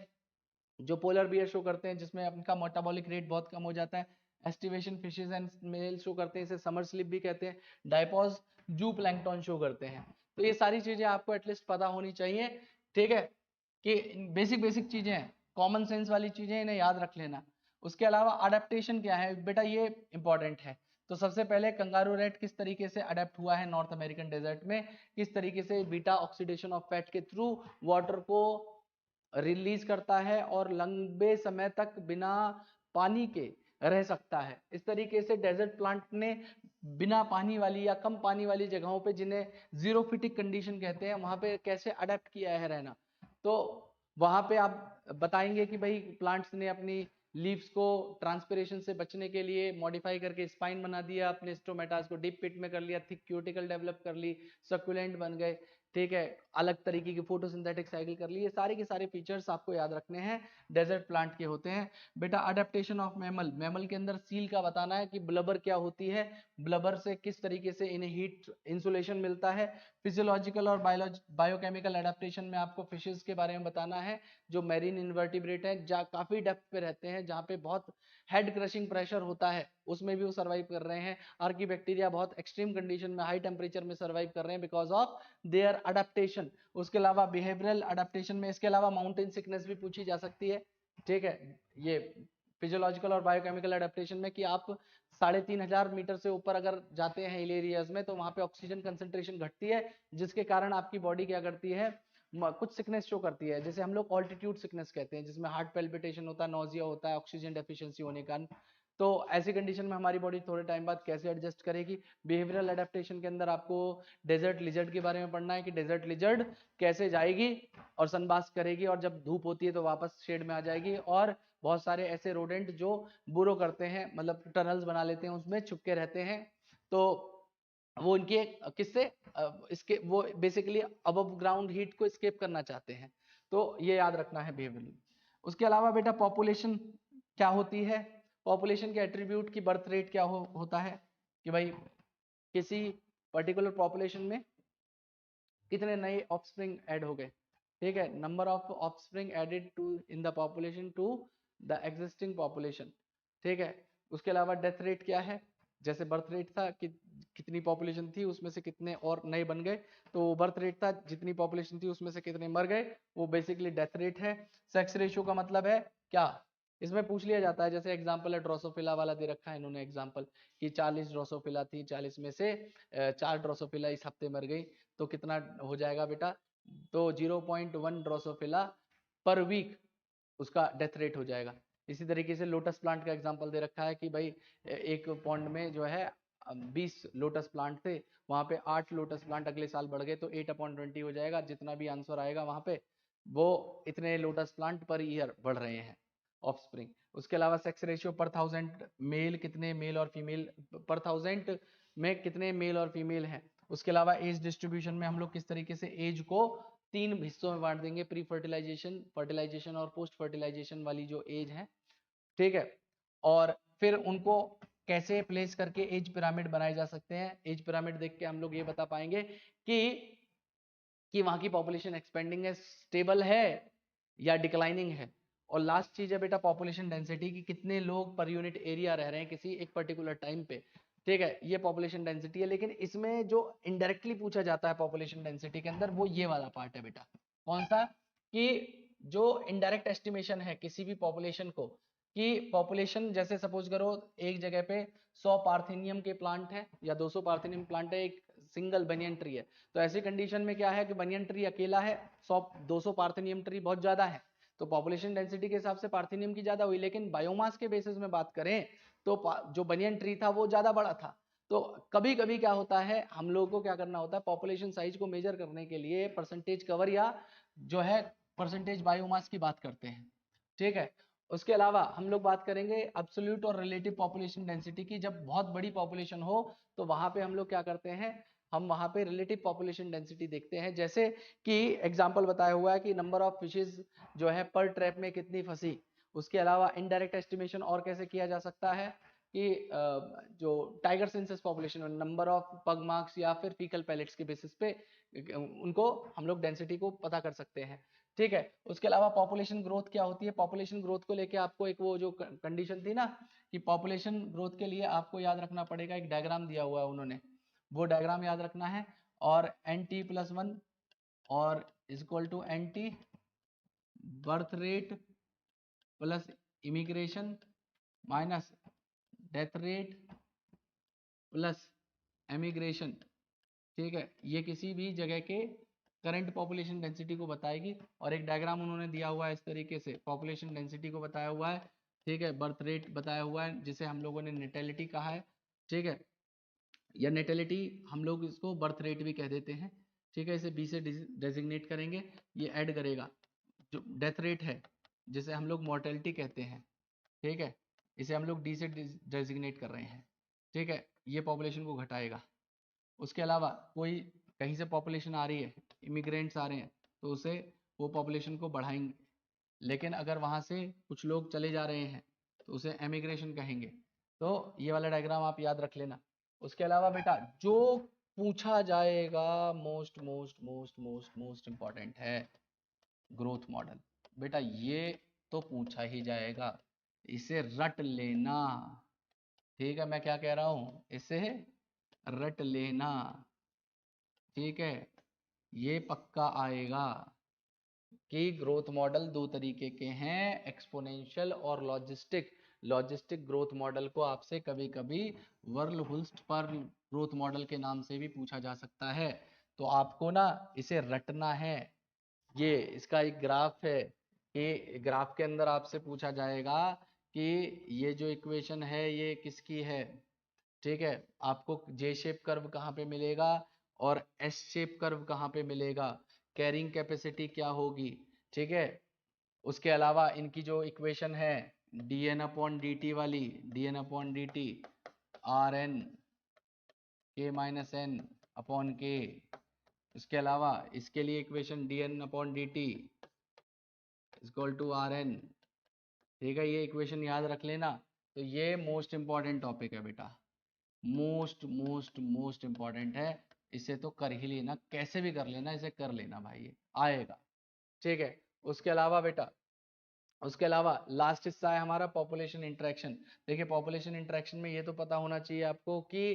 जो पोलर बियर शो करते हैं जिसमें उनका मेटाबॉलिक रेट बहुत कम हो जाता है, aestivation fishes and male show करते हैं, इसे समर स्लीप भी कहते हैं, डायपॉज जू प्लैंकटन शो करते हैं। तो ये सारी चीजें आपको एटलीस्ट पता होनी चाहिए, ठीक है, कि बेसिक बेसिक चीजें हैं, कॉमन सेंस वाली चीजें, इन्हें याद रख लेना। उसके अलावा अडेप्टेशन क्या है बेटा, ये इंपॉर्टेंट है। तो सबसे पहले कंगारू रेट किस तरीके से अडेप्ट हुआ है नॉर्थ अमेरिकन डेजर्ट में, किस तरीके से बीटा ऑक्सीडेशन ऑफ फैट के थ्रू वाटर को रिलीज करता है और लंबे समय तक बिना पानी के रह सकता है। इस तरीके से डेजर्ट प्लांट ने बिना पानी वाली या कम पानी वाली जगहों पे, जिन्हें जीरोफिटिक कंडीशन कहते हैं, वहां पे कैसे अडेप्ट किया है रहना। तो वहां पे आप बताएंगे कि भाई प्लांट्स ने अपनी लीव्स को ट्रांसपिरेशन से बचने के लिए मॉडिफाई करके स्पाइन बना दिया, अपने स्टोमेटास को डीप पिट में कर लिया, थिक क्यूटिकल डेवलप कर ली, सक्यूलेंट बन गए, ठीक है, अलग तरीके की फोटोसिंथेटिक साइकिल कर ली। ये सारे के सारे फीचर्स आपको याद रखने हैं, डेजर्ट प्लांट के होते हैं। बेटा अडेप्टेशन ऑफ मैमल, मैमल के अंदर सील का बताना है कि ब्लबर क्या होती है, ब्लबर से किस तरीके से इन्हें हीट इंसुलेशन मिलता है। फिजियोलॉजिकल और बायोकेमिकल एडेप्टेशन में आपको फिशेस के बारे में बताना है, जो मैरीन इन्वर्टिब्रेट है, जहाँ काफी डेप्थ पे रहते हैं, जहाँ पे बहुत हेड क्रशिंग प्रेशर होता है, उसमें भी वो सर्वाइव कर रहे हैं। आर्की बैक्टीरिया बहुत एक्सट्रीम कंडीशन में, हाई टेम्परेचर में सर्वाइव कर रहे हैं बिकॉज ऑफ देयर अडेप्टेशन। उसके अलावा बिहेवियरल अडेप्टेशन में, इसके अलावा माउंटेन सिकनेस भी पूछी जा सकती है, ठीक है, ये फिजियोलॉजिकल और बायोकेमिकल अडेप्टेशन में, कि आप 3500 मीटर से ऊपर अगर जाते हैं हिल एरियाज में, तो वहां पे ऑक्सीजन कंसेंट्रेशन घटती है, जिसके कारण आपकी बॉडी क्या करती है, कुछ सिकनेस शो करती है, जैसे हम लोग ऑल्टीट्यूड सिकनेस कहते हैं, जिसमें हार्ट पैल्पिटेशन होता है, नोजिया होता है, ऑक्सीजन डेफिशिएंसी होने के कारण। तो ऐसी कंडीशन में हमारी बॉडी थोड़े टाइम बाद कैसे एडजस्ट करेगी। बिहेवियरल एडेप्टेशन के अंदर आपको डेजर्ट लिजर्ड के बारे में पढ़ना है, कि डेजर्ट लिजर्ड कैसे जाएगी और सनबाथ करेगी, और जब धूप होती है तो वापस शेड में आ जाएगी। और बहुत सारे ऐसे रोडेंट जो बुरो करते हैं, मतलब टनल्स बना लेते हैं, उसमें छुपके रहते हैं, तो वो उनके किससे इसके वो बेसिकली अबव ग्राउंड हीट को स्केप करना चाहते हैं। तो ये याद रखना है बिहेवियरल। उसके अलावा बेटा पॉपुलेशन क्या होती है, पॉपुलेशन के एट्रीब्यूट की बर्थ रेट क्या होता है, कि भाई किसी पर्टिकुलर पॉपुलेशन में कितने नए ऑफस्प्रिंग ऐड हो गए, ठीक है, number of offspring added to in the population to the existing population, ठीक है। उसके अलावा डेथ रेट क्या है, जैसे बर्थ रेट था कि कितनी पॉपुलेशन थी उसमें से कितने और नए बन गए, तो बर्थ रेट था जितनी पॉपुलेशन थी उसमें से कितने मर गए, वो बेसिकली डेथ रेट है। सेक्स रेशियो का मतलब है क्या, इसमें पूछ लिया जाता है, जैसे एग्जांपल है ड्रोसोफिला वाला दे रखा है इन्होंने एग्जांपल, कि 40 ड्रोसोफिला थी, 40 में से 4 ड्रोसोफिला इस हफ्ते मर गई, तो कितना हो जाएगा बेटा, तो 0.1 ड्रोसोफिला पर वीक उसका डेथ रेट हो जाएगा। इसी तरीके से लोटस प्लांट का एग्जांपल दे रखा है कि भाई एक पॉन्ड में जो है 20 लोटस प्लांट थे, वहां पे 8 लोटस प्लांट अगले साल बढ़ गए, तो 8/20 हो जाएगा, जितना भी आंसर आएगा वहां पे वो इतने लोटस प्लांट पर ईयर बढ़ रहे हैं ऑफस्प्रिंग। उसके अलावा सेक्स रेशियो पर 1000 मेल, कितने मेल और फीमेल पर 1000 में कितने मेल और फीमेल हैं। उसके अलावा एज डिस्ट्रीब्यूशन में हम लोग किस तरीके से एज को 3 हिस्सों में बांट देंगे, प्री फर्टिलाइजेशन, फर्टिलाइजेशन और पोस्ट फर्टिलाइजेशन वाली जो एज है, ठीक है, और फिर उनको कैसे प्लेस करके एज पिरामिड बनाए जा सकते हैं। एज पिरामिड देख के हम लोग ये बता पाएंगे कि वहां की पॉपुलेशन एक्सपेंडिंग है, स्टेबल है या डिक्लाइनिंग है। और लास्ट चीज है बेटा पॉपुलेशन डेंसिटी, कि कितने लोग पर यूनिट एरिया रह रहे हैं किसी एक पर्टिकुलर टाइम पे, ठीक है, ये पॉपुलेशन डेंसिटी है। लेकिन इसमें जो इनडायरेक्टली पूछा जाता है पॉपुलेशन डेंसिटी के अंदर, वो ये वाला पार्ट है बेटा, कौन सा, कि जो इनडायरेक्ट एस्टिमेशन है किसी भी पॉपुलेशन को, कि पॉपुलेशन जैसे सपोज करो एक जगह पे 100 पार्थेनियम के प्लांट है या 200 पार्थेनियम प्लांट है, एक सिंगल बनियन ट्री है, तो ऐसी कंडीशन में क्या है कि बनियन ट्री अकेला है, 100-200 पार्थेनियम ट्री बहुत ज्यादा है, तो पॉपुलेशन डेंसिटी के हिसाब से पार्थेनियम की ज्यादा हुई। लेकिन बायोमास के बेसिस में बात करें तो जो बनियन ट्री था वो ज्यादा बड़ा था। तो कभी कभी क्या होता है, हम लोगों को क्या करना होता है, पॉपुलेशन साइज को मेजर करने के लिए परसेंटेज कवर या जो है परसेंटेज बायोमास की बात करते हैं, ठीक है। उसके अलावा हम लोग बात करेंगे एब्सोल्यूट और रिलेटिव पॉपुलेशन डेंसिटी की। जब बहुत बड़ी पॉपुलेशन हो तो वहां पे हम लोग क्या करते हैं, हम वहां पे रिलेटिव पॉपुलेशन डेंसिटी देखते हैं। जैसे कि एग्जांपल बताया हुआ है कि नंबर ऑफ फिशेस जो है पर ट्रैप में कितनी फंसी। उसके अलावा इनडायरेक्ट एस्टिमेशन और कैसे किया जा सकता है कि जो tiger census population number of पग मार्क्स या फिर फीकल पैलेट्स के बेसिस पे उनको हम लोग डेंसिटी को पता कर सकते हैं। ठीक है, उसके अलावा पॉपुलेशन ग्रोथ क्या होती है, पॉपुलेशन ग्रोथ को लेके आपको एक वो जो कंडीशन थी ना कि पॉपुलेशन ग्रोथ के लिए आपको याद रखना पड़ेगा, एक डायग्राम दिया हुआ है उन्होंने, वो डायग्राम याद रखना है। और NT+1 और equal to NT birth rate plus immigration minus death rate plus emigration. ठीक है, ये किसी भी जगह के करंट पॉपुलेशन डेंसिटी को बताएगी। और एक डायग्राम उन्होंने दिया हुआ है इस तरीके से, पॉपुलेशन डेंसिटी को बताया हुआ है। ठीक है, बर्थ रेट बताया हुआ है जिसे हम लोगों ने नेटेलिटी कहा है। ठीक है, या नेटेलिटी हम लोग इसको बर्थ रेट भी कह देते हैं। ठीक है, इसे बी से डेजिग्नेट करेंगे, ये ऐड करेगा। जो डेथ रेट है जिसे हम लोग मॉर्टेलिटी कहते हैं, ठीक है, इसे हम लोग डी से डेजिग्नेट कर रहे हैं। ठीक है, ये पॉपुलेशन को घटाएगा। उसके अलावा कोई कहीं से पॉपुलेशन आ रही है, इमिग्रेंट्स आ रहे हैं, तो उसे वो पॉपुलेशन को बढ़ाएंगे। लेकिन अगर वहाँ से कुछ लोग चले जा रहे हैं तो उसे एमिग्रेशन कहेंगे। तो ये वाला डायग्राम आप याद रख लेना। उसके अलावा बेटा जो पूछा जाएगा most most most most most important है ग्रोथ मॉडल। बेटा ये तो पूछा ही जाएगा, इसे रट लेना। ठीक है, मैं क्या कह रहा हूँ, इसे रट लेना। ठीक है, ये पक्का आएगा कि ग्रोथ मॉडल दो तरीके के हैं, एक्सपोनेंशियल और लॉजिस्टिक। लॉजिस्टिक ग्रोथ मॉडल को आपसे कभी कभी वर्लहुल्स्ट पर ग्रोथ मॉडल के नाम से भी पूछा जा सकता है। तो आपको ना इसे रटना है। ये इसका एक ग्राफ है कि ग्राफ के अंदर आपसे पूछा जाएगा कि ये जो इक्वेशन है ये किसकी है। ठीक है, आपको जे शेप कर्व कहाँ पे मिलेगा और एस शेप कर्व कहाँ पे मिलेगा, कैरिंग कैपेसिटी क्या होगी। ठीक है, उसके अलावा इनकी जो इक्वेशन है dn/dt वाली, dn/dt Rn k-n/k। उसके अलावा इसके लिए इक्वेशन dn/dt Rn। ठीक है, ये इक्वेशन याद रख लेना। तो ये मोस्ट इंपॉर्टेंट टॉपिक है बेटा, मोस्ट मोस्ट मोस्ट इंपॉर्टेंट है। इसे तो कर ही लेना, कैसे भी कर लेना, इसे कर लेना भाई, ये आएगा। ठीक है, उसके अलावा बेटा, उसके अलावा लास्ट हिस्सा है हमारा पॉपुलेशन इंटरेक्शन। देखिए पॉपुलेशन इंटरेक्शन में ये तो पता होना चाहिए आपको कि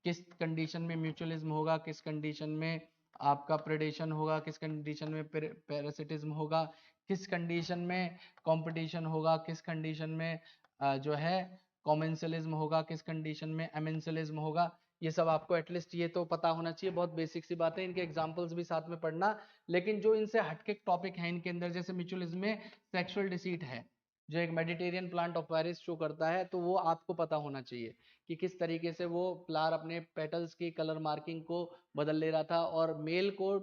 किस कंडीशन में म्यूचुअलिज्म होगा, किस कंडीशन में आपका प्रेडेशन होगा, किस कंडीशन में पैरासिटिज्म होगा, किस कंडीशन में कंपटीशन होगा, किस कंडीशन में जो है कॉमेंसलिज्म होगा, किस कंडीशन में एमेंसलिज्म होगा। ये सब आपको एटलीस्ट ये तो पता होना चाहिए, बहुत बेसिक सी बात है, इनके एग्जांपल्स भी साथ में पढ़ना। लेकिन जो इनसे हटके टॉपिक है इनके अंदर, जैसे म्यूचुअलिज्म में सेक्सुअल डिसीट है जो एक Mediterranean plant of virus show करता है, तो वो आपको पता होना चाहिए कि किस तरीके से वो फ्लावर अपने पेटल्स की कलर मार्किंग को बदल ले रहा था और मेल को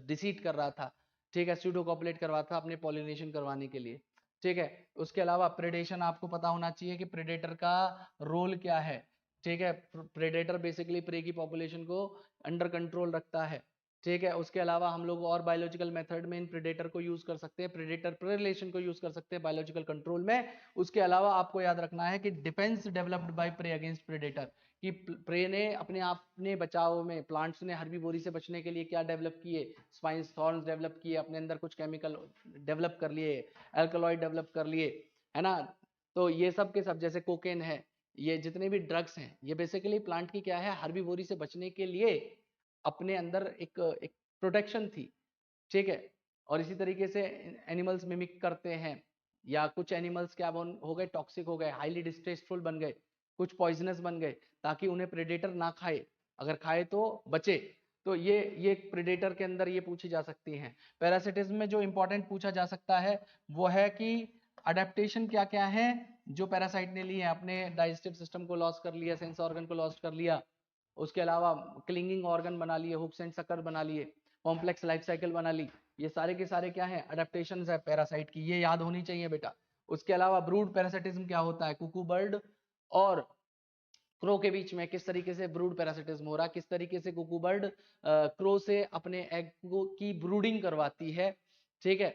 डिसीट कर रहा था। ठीक है, स्यूडो कॉपुलेट करवा था अपने पॉलिनेशन करवाने के लिए। ठीक है, उसके अलावा प्रेडेशन आपको पता होना चाहिए कि प्रेडेटर का रोल क्या है। ठीक है, प्रेडेटर बेसिकली प्रे की पॉपुलेशन को अंडर कंट्रोल रखता है। ठीक है, उसके अलावा हम लोग और बायोलॉजिकल मेथड में इन प्रेडेटर को यूज कर सकते हैं, प्रेडेटर प्रे रिलेशन को यूज कर सकते हैं बायोलॉजिकल कंट्रोल में। उसके अलावा आपको याद रखना है कि defence developed by prey against predator, कि प्रे ने अपने आप ने बचाव में, प्लांट्स ने हर्बीवोरी से बचने के लिए क्या डेवलप किए, स्पाइन्स थॉर्न्स डेवलप किए, अपने अंदर कुछ केमिकल डेवलप कर लिए, एल्कलॉइड डेवलप कर लिए, है ना। तो ये सब के सब, जैसे कोकेन है, ये जितने भी ड्रग्स हैं, ये बेसिकली प्लांट की क्या है, हर्बीवोरी से बचने के लिए अपने अंदर एक प्रोटेक्शन थी। ठीक है, और इसी तरीके से एनिमल्स मिमिक करते हैं, या कुछ एनिमल्स क्या हो गए, टॉक्सिक हो गए, हाईली डिस्ट्रेसफुल बन गए, कुछ पॉइजनस बन गए, ताकि उन्हें प्रेडेटर ना खाए, अगर खाए तो बचे। तो ये प्रेडेटर के अंदर ये पूछी जा सकती हैं। पैरासिटिज्म में जो इंपॉर्टेंट पूछा जा सकता है वो है कि अडेप्टेशन क्या क्या है जो पैरासाइट ने लिए, अपने डाइजेस्टिव सिस्टम को लॉस कर लिया, सेंस ऑर्गन को लॉस कर लिया, उसके अलावा क्लिंगिंग ऑर्गन बना लिए, हुक्स एंड सकर बना लिए, कॉम्प्लेक्स लाइफ साइकिल बना ली। ये सारे के सारे क्या है, अडेप्टेशन है पैरासाइट की, ये याद होनी चाहिए बेटा। उसके अलावा ब्रूड पैरासिटिज्म क्या होता है, कुकू बर्ड और क्रो के बीच में किस तरीके से ब्रूड पैरासिटिज्म हो रहा है, किस तरीके से कुकू बर्ड क्रो से अपने एग की ब्रूडिंग करवाती है, ठीक है।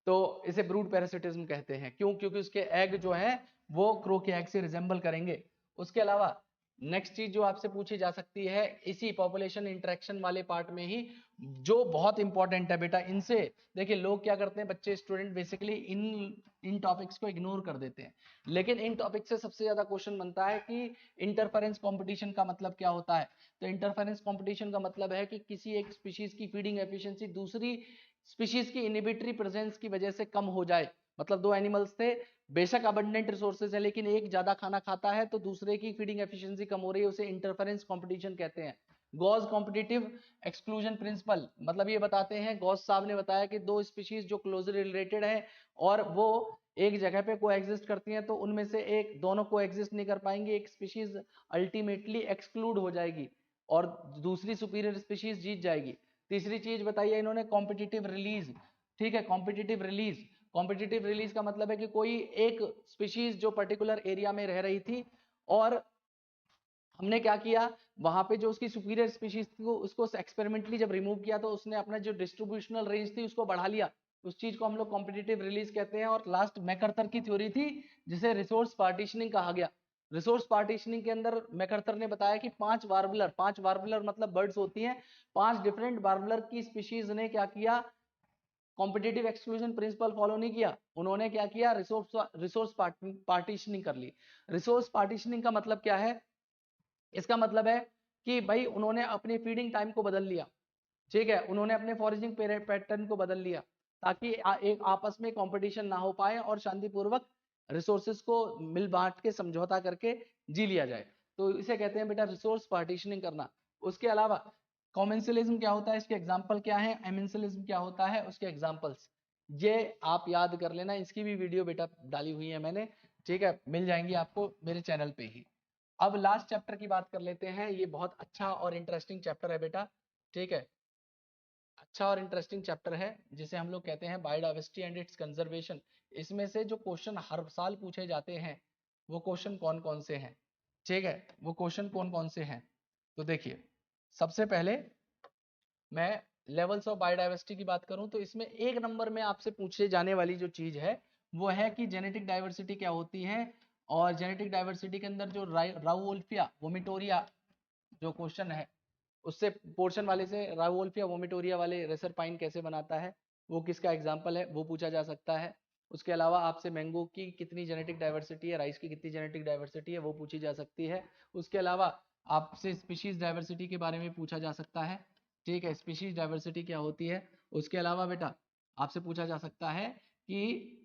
तो इसे ब्रूड पैरासिटिज्म कहते हैं, क्यों? क्योंकि उसके एग जो है वो क्रो के एग से रिजेंबल करेंगे। उसके अलावा नेक्स्ट चीज जो आपसे पूछी जा सकती है इसी पॉपुलेशन इंटरेक्शन वाले पार्ट में ही, जो बहुत इंपॉर्टेंट है बेटा, इनसे देखिए लोग क्या करते हैं, बच्चे स्टूडेंट बेसिकली इन टॉपिक्स को इग्नोर कर देते हैं, लेकिन इन टॉपिक से सबसे ज्यादा क्वेश्चन बनता है कि इंटरफेरेंस कंपटीशन का मतलब क्या होता है। तो इंटरफेरेंस कंपटीशन का मतलब है कि किसी एक स्पीशीज की फीडिंग एफिशिएंसी दूसरी स्पीशीज की इनहिबिटरी प्रेजेंस की वजह से कम हो जाए। मतलब दो एनिमल्स थे, बेशक अबंडेंट रिसोर्सेज है, लेकिन एक ज्यादा खाना खाता है तो दूसरे की फीडिंग एफिशिएंसी कम हो रही है, उसे इंटरफेरेंस कंपटीशन कहते हैं। गॉस कॉम्पिटिटिव एक्सक्लूजन प्रिंसिपल मतलब ये बताते हैं, गॉस साहब ने बताया कि दो स्पीशीज जो क्लोजली रिलेटेड है और वो एक जगह पे कोएग्जिस्ट करती हैं, तो उनमें से एक दोनों कोएग्जिस्ट नहीं कर पाएंगी, एक स्पीशीज अल्टीमेटली एक्सक्लूड हो जाएगी और दूसरी सुपीरियर स्पीशीज जीत जाएगी। तीसरी चीज बताइए इन्होंने, कॉम्पिटिटिव रिलीज, ठीक है। कॉम्पिटिटिव रिलीज, कॉम्पिटिटिव रिलीज का मतलब है कि कोई एक स्पीशीज जो पर्टिकुलर एरिया में रह रही थी और हमने क्या किया, वहां पे जो उसकी सुपीरियर स्पीशीज थी उसको एक्सपेरिमेंटली जब रिमूव किया तो उसने अपना जो डिस्ट्रीब्यूशनल रेंज थी उसको बढ़ा लिया, उस चीज को हम लोग कॉम्पिटिटिव रिलीज कहते हैं। और लास्ट मैकर्थर की थ्योरी थी जिसे रिसोर्स पार्टीशनिंग कहा गया। रिसोर्स पार्टीशनिंग के अंदर मैकर्थर ने बताया कि पांच वार्बलर मतलब बर्ड्स होती हैं, पांच डिफरेंट वार्बलर की स्पीशीज ने क्या किया, कॉम्पिटिटिव एक्सक्लूजन प्रिंसिपल फॉलो नहीं किया, उन्होंने क्या किया, रिसोर्स पार्टीशनिंग कर ली। रिसोर्स पार्टीशनिंग का मतलब क्या है, इसका मतलब है कि भाई उन्होंने अपनी फीडिंग टाइम को बदल लिया, ठीक है, उन्होंने अपने फॉरेजिंग पैटर्न को बदल लिया ताकि एक आपस में कंपटीशन ना हो पाए और शांतिपूर्वक रिसोर्सेज को मिल बांट के समझौता करके जी लिया जाए। तो इसे कहते हैं बेटा रिसोर्स पार्टीशनिंग करना। उसके अलावा कॉमेंसलिज्म क्या होता है, इसके एग्जाम्पल क्या है, एमेंसलिज्म क्या होता है, उसके एग्जाम्पल्स ये आप याद कर लेना, इसकी भी वीडियो बेटा डाली हुई है मैंने, ठीक है, मिल जाएंगी आपको मेरे चैनल पे ही। अब लास्ट चैप्टर की बात कर लेते हैं, ये बहुत अच्छा और इंटरेस्टिंग चैप्टर है बेटा, ठीक है, अच्छा और इंटरेस्टिंग चैप्टर है जिसे हम लोग कहते हैं बायोडाइवर्सिटी एंड इट्स कंजर्वेशन। इसमें से जो क्वेश्चन हर साल पूछे जाते हैं वो क्वेश्चन कौन कौन से हैं, ठीक है, वो क्वेश्चन कौन कौन से हैं। तो देखिए सबसे पहले मैं लेवल्स ऑफ बायोडाइवर्सिटी की बात करूं तो इसमें एक नंबर में आपसे पूछे जाने वाली जो चीज है वो है कि जेनेटिक डाइवर्सिटी क्या होती है। और जेनेटिक डाइवर्सिटी के अंदर जो राउवोल्फिया वोमिटोरिया जो क्वेश्चन है उससे पोर्शन वाले से राउवोल्फिया वोमिटोरिया वाले रेसरपाइन कैसे बनाता है, वो किसका एग्जाम्पल है, वो पूछा जा सकता है। उसके अलावा आपसे मैंगो की कितनी जेनेटिक डाइवर्सिटी है, राइस की कितनी जेनेटिक डाइवर्सिटी है, वो पूछी जा सकती है। उसके अलावा आपसे स्पीशीज डाइवर्सिटी के बारे में पूछा जा सकता है, ठीक है, स्पीशीज डाइवर्सिटी क्या होती है। उसके अलावा बेटा आपसे पूछा जा सकता है कि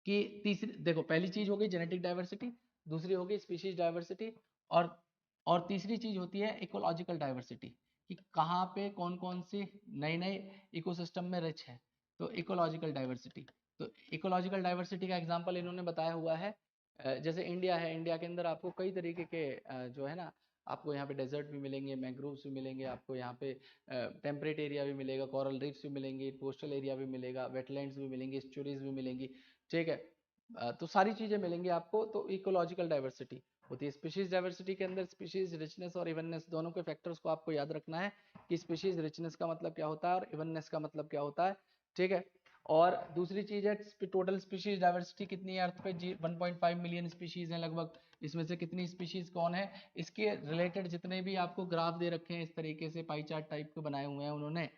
तीसरी देखो, पहली चीज हो गई जेनेटिक डाइवर्सिटी, दूसरी हो गई स्पीशीज डाइवर्सिटी, और और तीसरी चीज होती है इकोलॉजिकल डाइवर्सिटी, कि कहाँ पे कौन कौन सी नए नए इकोसिस्टम में रिच है, तो इकोलॉजिकल डाइवर्सिटी। तो इकोलॉजिकल डाइवर्सिटी का एग्जांपल इन्होंने बताया हुआ है, जैसे इंडिया है, इंडिया के अंदर आपको कई तरीके के जो है ना, आपको यहाँ पे डेजर्ट भी मिलेंगे, मैंग्रोव्स भी मिलेंगे, आपको यहाँ पे टेम्परेट एरिया भी मिलेगा, कोरल रीफ्स भी मिलेंगे, कोस्टल एरिया भी मिलेगा, वेटलैंड्स भी मिलेंगी, एस्चुरीज भी मिलेंगी, ठीक है। तो सारी चीजें मिलेंगी आपको, तो इकोलॉजिकल डाइवर्सिटी होती है। स्पीशीज डाइवर्सिटी के अंदर स्पीशीज रिचनेस और इवननेस दोनों के फैक्टर्स को आपको याद रखना है कि स्पीशीज रिचनेस का मतलब क्या होता है और इवननेस का मतलब क्या होता है, ठीक है। और दूसरी चीज है टोटल स्पीशीज डाइवर्सिटी कितनी है अर्थ पे, 1.5 मिलियन स्पीशीज है लगभग, इसमें से कितनी स्पीशीज कौन है, इसके रिलेटेड जितने भी आपको ग्राफ दे रखे हैं इस तरीके से पाई चार्ट टाइप के बनाए हुए हैं उन्होंने,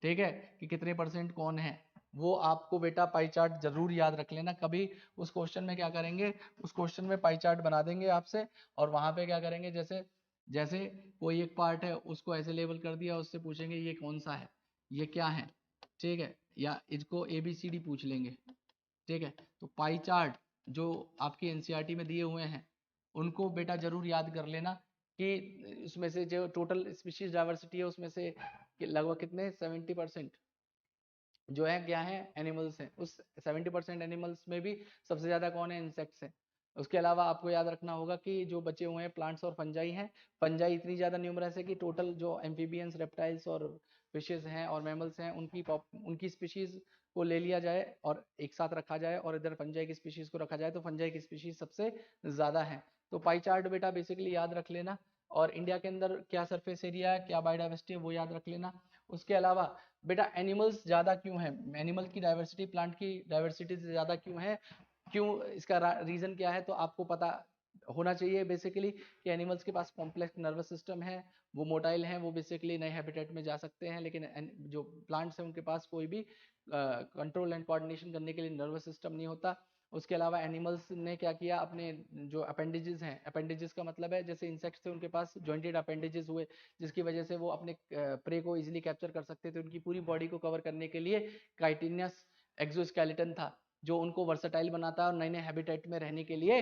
ठीक है, कि कितने परसेंट कौन है, वो आपको बेटा पाई चार्ट जरूर याद रख लेना। कभी उस क्वेश्चन में क्या करेंगे, उस क्वेश्चन में पाई चार्ट बना देंगे आपसे और वहां पे क्या करेंगे, जैसे जैसे कोई एक पार्ट है उसको ऐसे लेबल कर दिया, उससे पूछेंगे ये कौन सा है, ये क्या है, ठीक है, या इसको ABCD पूछ लेंगे, ठीक है। तो पाई चार्ट जो आपकी एनसीईआरटी में दिए हुए हैं उनको बेटा जरूर याद कर लेना कि उसमें से जो टोटल स्पीशीज डाइवर्सिटी है उसमें से लगभग कितने 70% जो है क्या है, एनिमल्स हैं, उस 70% एनिमल्स में भी सबसे ज्यादा कौन है, इंसेक्ट्स हैं। उसके अलावा आपको याद रखना होगा कि जो बचे हुए हैं प्लांट्स और फंजाई हैं, फंजाई इतनी ज्यादा न्यूमरस है कि टोटल जो एम्फीबियंस रेप्टाइल्स और फिशेस हैं और मैमल्स हैं उनकी स्पीशीज को ले लिया जाए और एक साथ रखा जाए और इधर फंजाई की स्पीशीज को रखा जाए तो फंजाई की स्पीशीज सबसे ज्यादा है। तो पाई चार्ट बेटा बेसिकली याद रख लेना, और इंडिया के अंदर क्या सरफेस एरिया है, क्या बायोडाइवर्सिटी है, वो याद रख लेना। उसके अलावा बेटा एनिमल्स ज्यादा क्यों है, एनिमल की डाइवर्सिटी प्लांट की डाइवर्सिटी से ज्यादा क्यों है, क्यों, इसका रीजन क्या है, तो आपको पता होना चाहिए बेसिकली कि एनिमल्स के पास कॉम्प्लेक्स नर्वस सिस्टम है, वो मोटाइल हैं, वो बेसिकली नए हैबिटेट में जा सकते हैं, लेकिन जो प्लांट्स हैं उनके पास कोई भी कंट्रोल एंड कोऑर्डिनेशन करने के लिए नर्वस सिस्टम नहीं होता। उसके अलावा एनिमल्स ने क्या किया, अपने जो अपेंडेजेस हैं, अपेंडेजेस का मतलब है जैसे इंसेक्ट्स थे उनके पास जॉइंटेड अपेंडेजेस हुए, जिसकी वजह से वो अपने प्रे को इजीली कैप्चर कर सकते थे। उनकी पूरी बॉडी को कवर करने के लिए काइटिनियस एक्सोस्केलेटन था, जो उनको वर्सटाइल बनाता है और नए नए हैबिटेट में रहने के लिए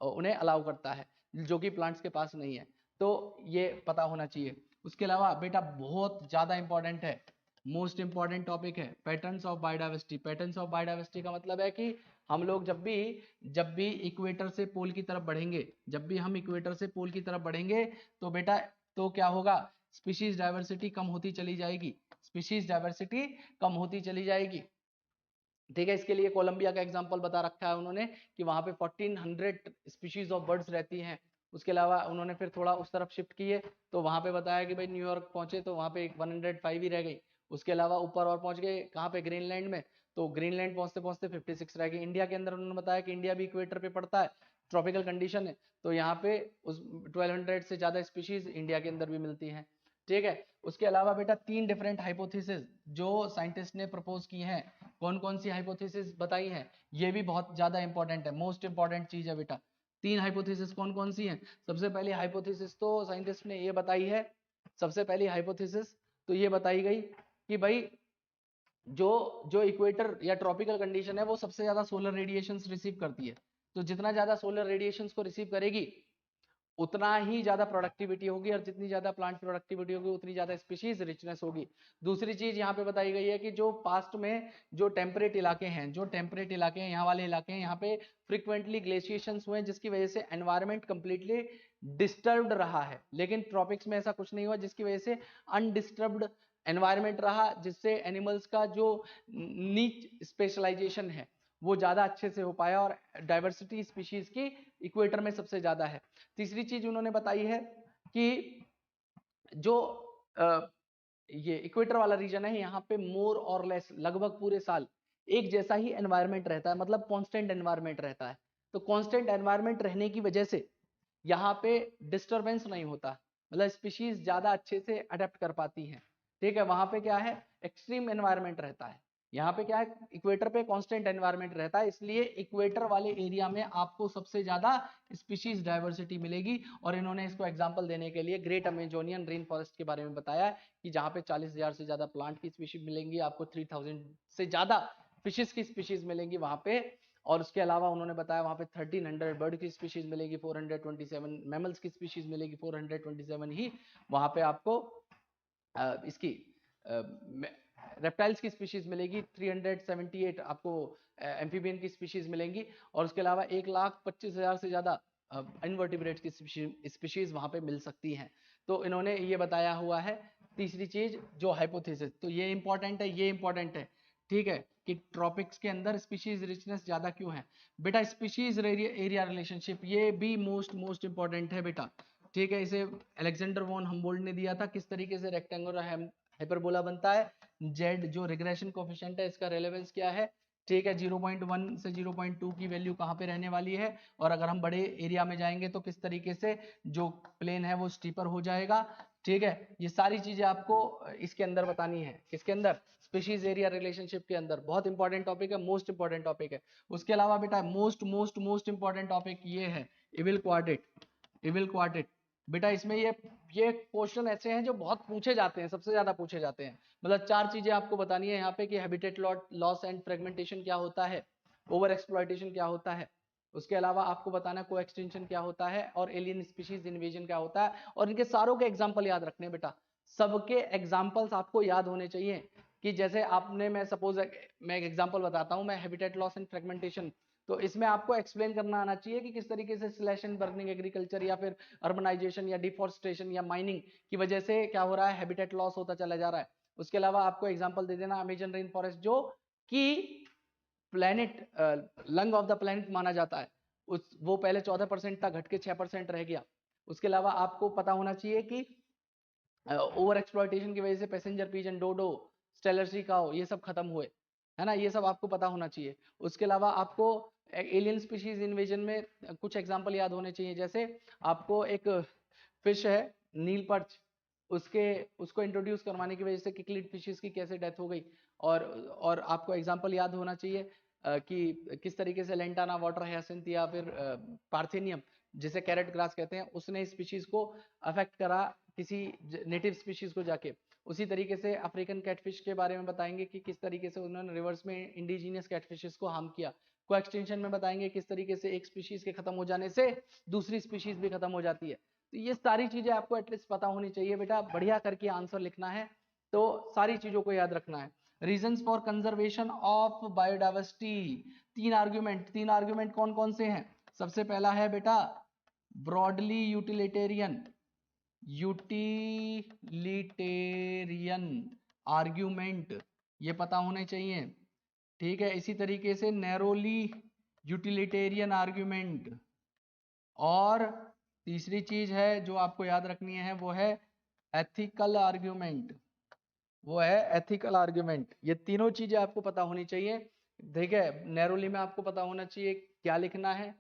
उन्हें अलाउ करता है, जो कि प्लांट्स के पास नहीं है। तो ये पता होना चाहिए। उसके अलावा बेटा बहुत ज्यादा इंपॉर्टेंट है, मोस्ट इंपॉर्टेंट टॉपिक है patterns of biodiversity. Patterns of biodiversity का मतलब है कि हम लोग जब भी इक्वेटर से पोल की तरफ बढ़ेंगे, जब भी हम इक्वेटर से पोल की तरफ बढ़ेंगे तो बेटा तो क्या होगा, स्पीशीज डाइवर्सिटी कम होती चली जाएगी, स्पीशीज डाइवर्सिटी कम होती चली जाएगी। ठीक है, इसके लिए कोलंबिया का एग्जांपल बता रखा है उन्होंने कि वहां पे 1400 स्पीशीज ऑफ बर्ड्स रहती हैं। उसके अलावा उन्होंने फिर थोड़ा उस तरफ शिफ्ट किए तो वहां पे बताया कि भाई न्यूयॉर्क पहुंचे तो वहां पे 105 ही रह गई। उसके अलावा ऊपर और पहुंच गए कहाँ पे, ग्रीनलैंड में, तो ग्रीनलैंड पहुंचते पहुंचते 56 रह गई। इंडिया के अंदर उन्होंने बताया कि इंडिया भी इक्वेटर पे पड़ता है, ट्रॉपिकल कंडीशन है, तो यहाँ पे उस 1200 से ज्यादा स्पीशीज इंडिया के अंदर भी मिलती हैं। ठीक है, उसके अलावा बेटा 3 डिफरेंट हाइपोथेसिस जो साइंटिस्ट ने प्रपोज की हैं, कौन कौन सी हाइपोथेसिस बताई हैं, ये भी बहुत ज्यादा इंपॉर्टेंट है, मोस्ट इंपॉर्टेंट चीज है बेटा। 3 हाइपोथेसिस कौन कौन सी हैं? सबसे पहली हाइपोथेसिस तो साइंटिस्ट ने ये बताई है, सबसे पहली हाइपोथेसिस तो ये बताई गई कि भाई जो जो इक्वेटर या ट्रॉपिकल कंडीशन है वो सबसे ज्यादा सोलर रेडिएशंस रिसीव करती है, तो जितना ज्यादा सोलर रेडिएशंस को रिसीव करेगी उतना ही ज्यादा प्रोडक्टिविटी होगी, और जितनी ज्यादा प्लांट प्रोडक्टिविटी होगी उतनी ज्यादा स्पीशीज रिचनेस होगी। दूसरी चीज यहाँ पे बताई गई है कि जो पास्ट में जो टेम्परेट इलाके हैं, जो टेम्परेट इलाके हैं, यहाँ वाले इलाके हैं, यहाँ पे फ्रिक्वेंटली ग्लेशिएशंस हुए जिसकी वजह से एनवायरमेंट कंप्लीटली डिस्टर्ब्ड रहा है, लेकिन ट्रॉपिक्स में ऐसा कुछ नहीं हुआ, जिसकी वजह से अनडिस्टर्ब्ड एनवायरमेंट रहा, जिससे एनिमल्स का जो नीच स्पेशलाइजेशन है वो ज्यादा अच्छे से हो पाया, और डाइवर्सिटी स्पीशीज की इक्वेटर में सबसे ज्यादा है। तीसरी चीज उन्होंने बताई है कि जो ये इक्वेटर वाला रीजन है यहाँ पे मोर और लेस लगभग पूरे साल एक जैसा ही एनवायरमेंट रहता है, मतलब कांस्टेंट एनवायरमेंट रहता है। तो कांस्टेंट एनवायरमेंट रहने की वजह से यहाँ पे डिस्टरबेंस नहीं होता, मतलब स्पीशीज ज्यादा अच्छे से अडेप्ट कर पाती हैं। ठीक है, वहां पे क्या है, एक्सट्रीम एनवायरमेंट रहता है, यहाँ पे क्या है, इक्वेटर पे कांस्टेंट एनवायरमेंट रहता है, इसलिए इक्वेटर वाले एरिया में आपको सबसे ज्यादा स्पीशीज डाइवर्सिटी मिलेगी। और इन्होंने इसको एग्जांपल देने के लिए ग्रेट अमेजोनियन रेन फॉरेस्ट के बारे में बताया कि जहाँ पे 40,000 से ज्यादा प्लांट की स्पीशीज मिलेंगी, आपको 3000 से ज्यादा फिशेस की स्पीशीज मिलेंगी वहां पे। और उसके अलावा उन्होंने बताया वहां पे 1300 बर्ड की स्पीशीज मिलेगी, 427 मैमल्स की स्पीशीज मिलेगी, 427 ही वहां पे आपको इसकी रेप्टाइल्स की स्पीशीज मिलेगी, 378 आपको एम्फीबियन की स्पीशीज मिलेंगी, और उसके अलावा 1,25,000 से ज्यादा इनवर्टिब्रेट्स की स्पीशीज वहां पे मिल सकती हैं। तो इन्होंने ये बताया हुआ है तीसरी चीज जो हाइपोथेसिस, तो ये इंपॉर्टेंट है, ये इंपॉर्टेंट है। ठीक है, कि ट्रॉपिक्स के अंदर स्पीशीज रिचनेस ज्यादा क्यों है बेटा, स्पीशीज एरिया रिलेशनशिप ये भी मोस्ट इंपॉर्टेंट है बेटा। ठीक है, इसे अलेक्जेंडर वॉन हम्बोल्ट ने दिया था, किस तरीके से रेक्टेंगुलर हाइपरबोला बनता है, जेड जो रिग्रेशन कोफिशिएंट है इसका रेलेवेंस क्या है। ठीक है, 0.1 से 0.2 की वैल्यू कहाँ पे रहने वाली है, और अगर हम बड़े एरिया में जाएंगे तो किस तरीके से जो प्लेन है वो स्टीपर हो जाएगा। ठीक है, ये सारी चीजें आपको इसके अंदर बतानी है, किसके अंदर, स्पीशीज एरिया रिलेशनशिप के अंदर। बहुत इंपॉर्टेंट टॉपिक है, मोस्ट इंपॉर्टेंट टॉपिक है। उसके अलावा बेटा मोस्ट इंपॉर्टेंट टॉपिक ये है इविल क्वाड्रेट। इविल क्वाड्रेट बेटा इसमें ये क्वेश्चन ऐसे हैं जो बहुत पूछे जाते हैं, सबसे ज्यादा पूछे जाते हैं। मतलब 4 चीजें आपको बतानी है यहाँ पे कि हैबिटेट लॉस एंड फ्रेगमेंटेशन क्या होता है, ओवर एक्सप्लॉइटेशन क्या होता है, उसके अलावा आपको बताना को एक्सटेंशन क्या होता है, और एलियन स्पीशीज इन्वेजन क्या होता है, और इनके सारों के एग्जाम्पल याद रखने बेटा, सबके एग्जाम्पल्स आपको याद होने चाहिए। कि जैसे आपने, मैं सपोज मैं एक एग्जाम्पल बताता हूँ, मैं हैबिटेट लॉस एंड फ्रेगमेंटेशन, तो इसमें आपको एक्सप्लेन करना आना चाहिए कि किस तरीके से स्लैश एंड बर्निंग एग्रीकल्चर या फिर अर्बनाइजेशन या डिफॉरेस्टेशन या माइनिंग की वजह से क्या हो रहा है, हैबिटेट लॉस होता चला जा रहा है। उसके अलावा आपको एग्जांपल दे देना अमेजन रेन फॉरेस्ट जो कि planet lung of the planet माना जाता है, वो पहले 14% था, घट के 6% रह गया। उसके अलावा आपको पता होना चाहिए कि ओवर एक्सप्लॉयटेशन की वजह से पैसेंजर पिजन, डोडो, स्टेलर सी काऊ ये सब खत्म हुए, है ना, ये सब आपको पता होना चाहिए। उसके अलावा आपको एलियन स्पीशीज इन्वेजन में कुछ एग्जांपल याद होने चाहिए, जैसे आपको एक फिश है नील पर्च, उसको इंट्रोड्यूस करवाने की वजह से किकलिड फिशेस की कैसे डेथ हो गई। और आपको एग्जांपल याद होना चाहिए कि किस तरीके से लेंटाना वाटर हायसिंथ या फिर पार्थेनियम जिसे कैरेट ग्रास कहते हैं, उसने स्पीशीज को अफेक्ट करा किसी नेटिव स्पीशीज को जाके। उसी तरीके से अफ्रीकन कैटफिश के बारे में बताएंगे कि किस तरीके से उन्होंने रिवर्स में इंडिजीनियस कैटफिशेस को हार्म किया। को एक्सटेंशन में बताएंगे किस तरीके से एक स्पीशीज के खत्म हो जाने से दूसरी स्पीशीज भी खत्म हो जाती है। तो ये सारी चीजें आपको एटलीस्ट पता होनी चाहिए बेटा, बढ़िया करके आंसर लिखना है तो सारी चीजों को याद रखना है। Reasons for conservation of biodiversity, तीन आर्ग्यूमेंट कौन कौन से हैं? सबसे पहला है बेटा ब्रॉडली यूटिलिटेरियन आर्ग्यूमेंट, ये पता होने चाहिए, ठीक है। इसी तरीके से नैरोली यूटिलिटेरियन आर्ग्यूमेंट, और तीसरी चीज है जो आपको याद रखनी है वो है एथिकल आर्ग्यूमेंट, ये तीनों चीजें आपको पता होनी चाहिए, ठीक है। नैरोली में आपको पता होना चाहिए क्या लिखना है,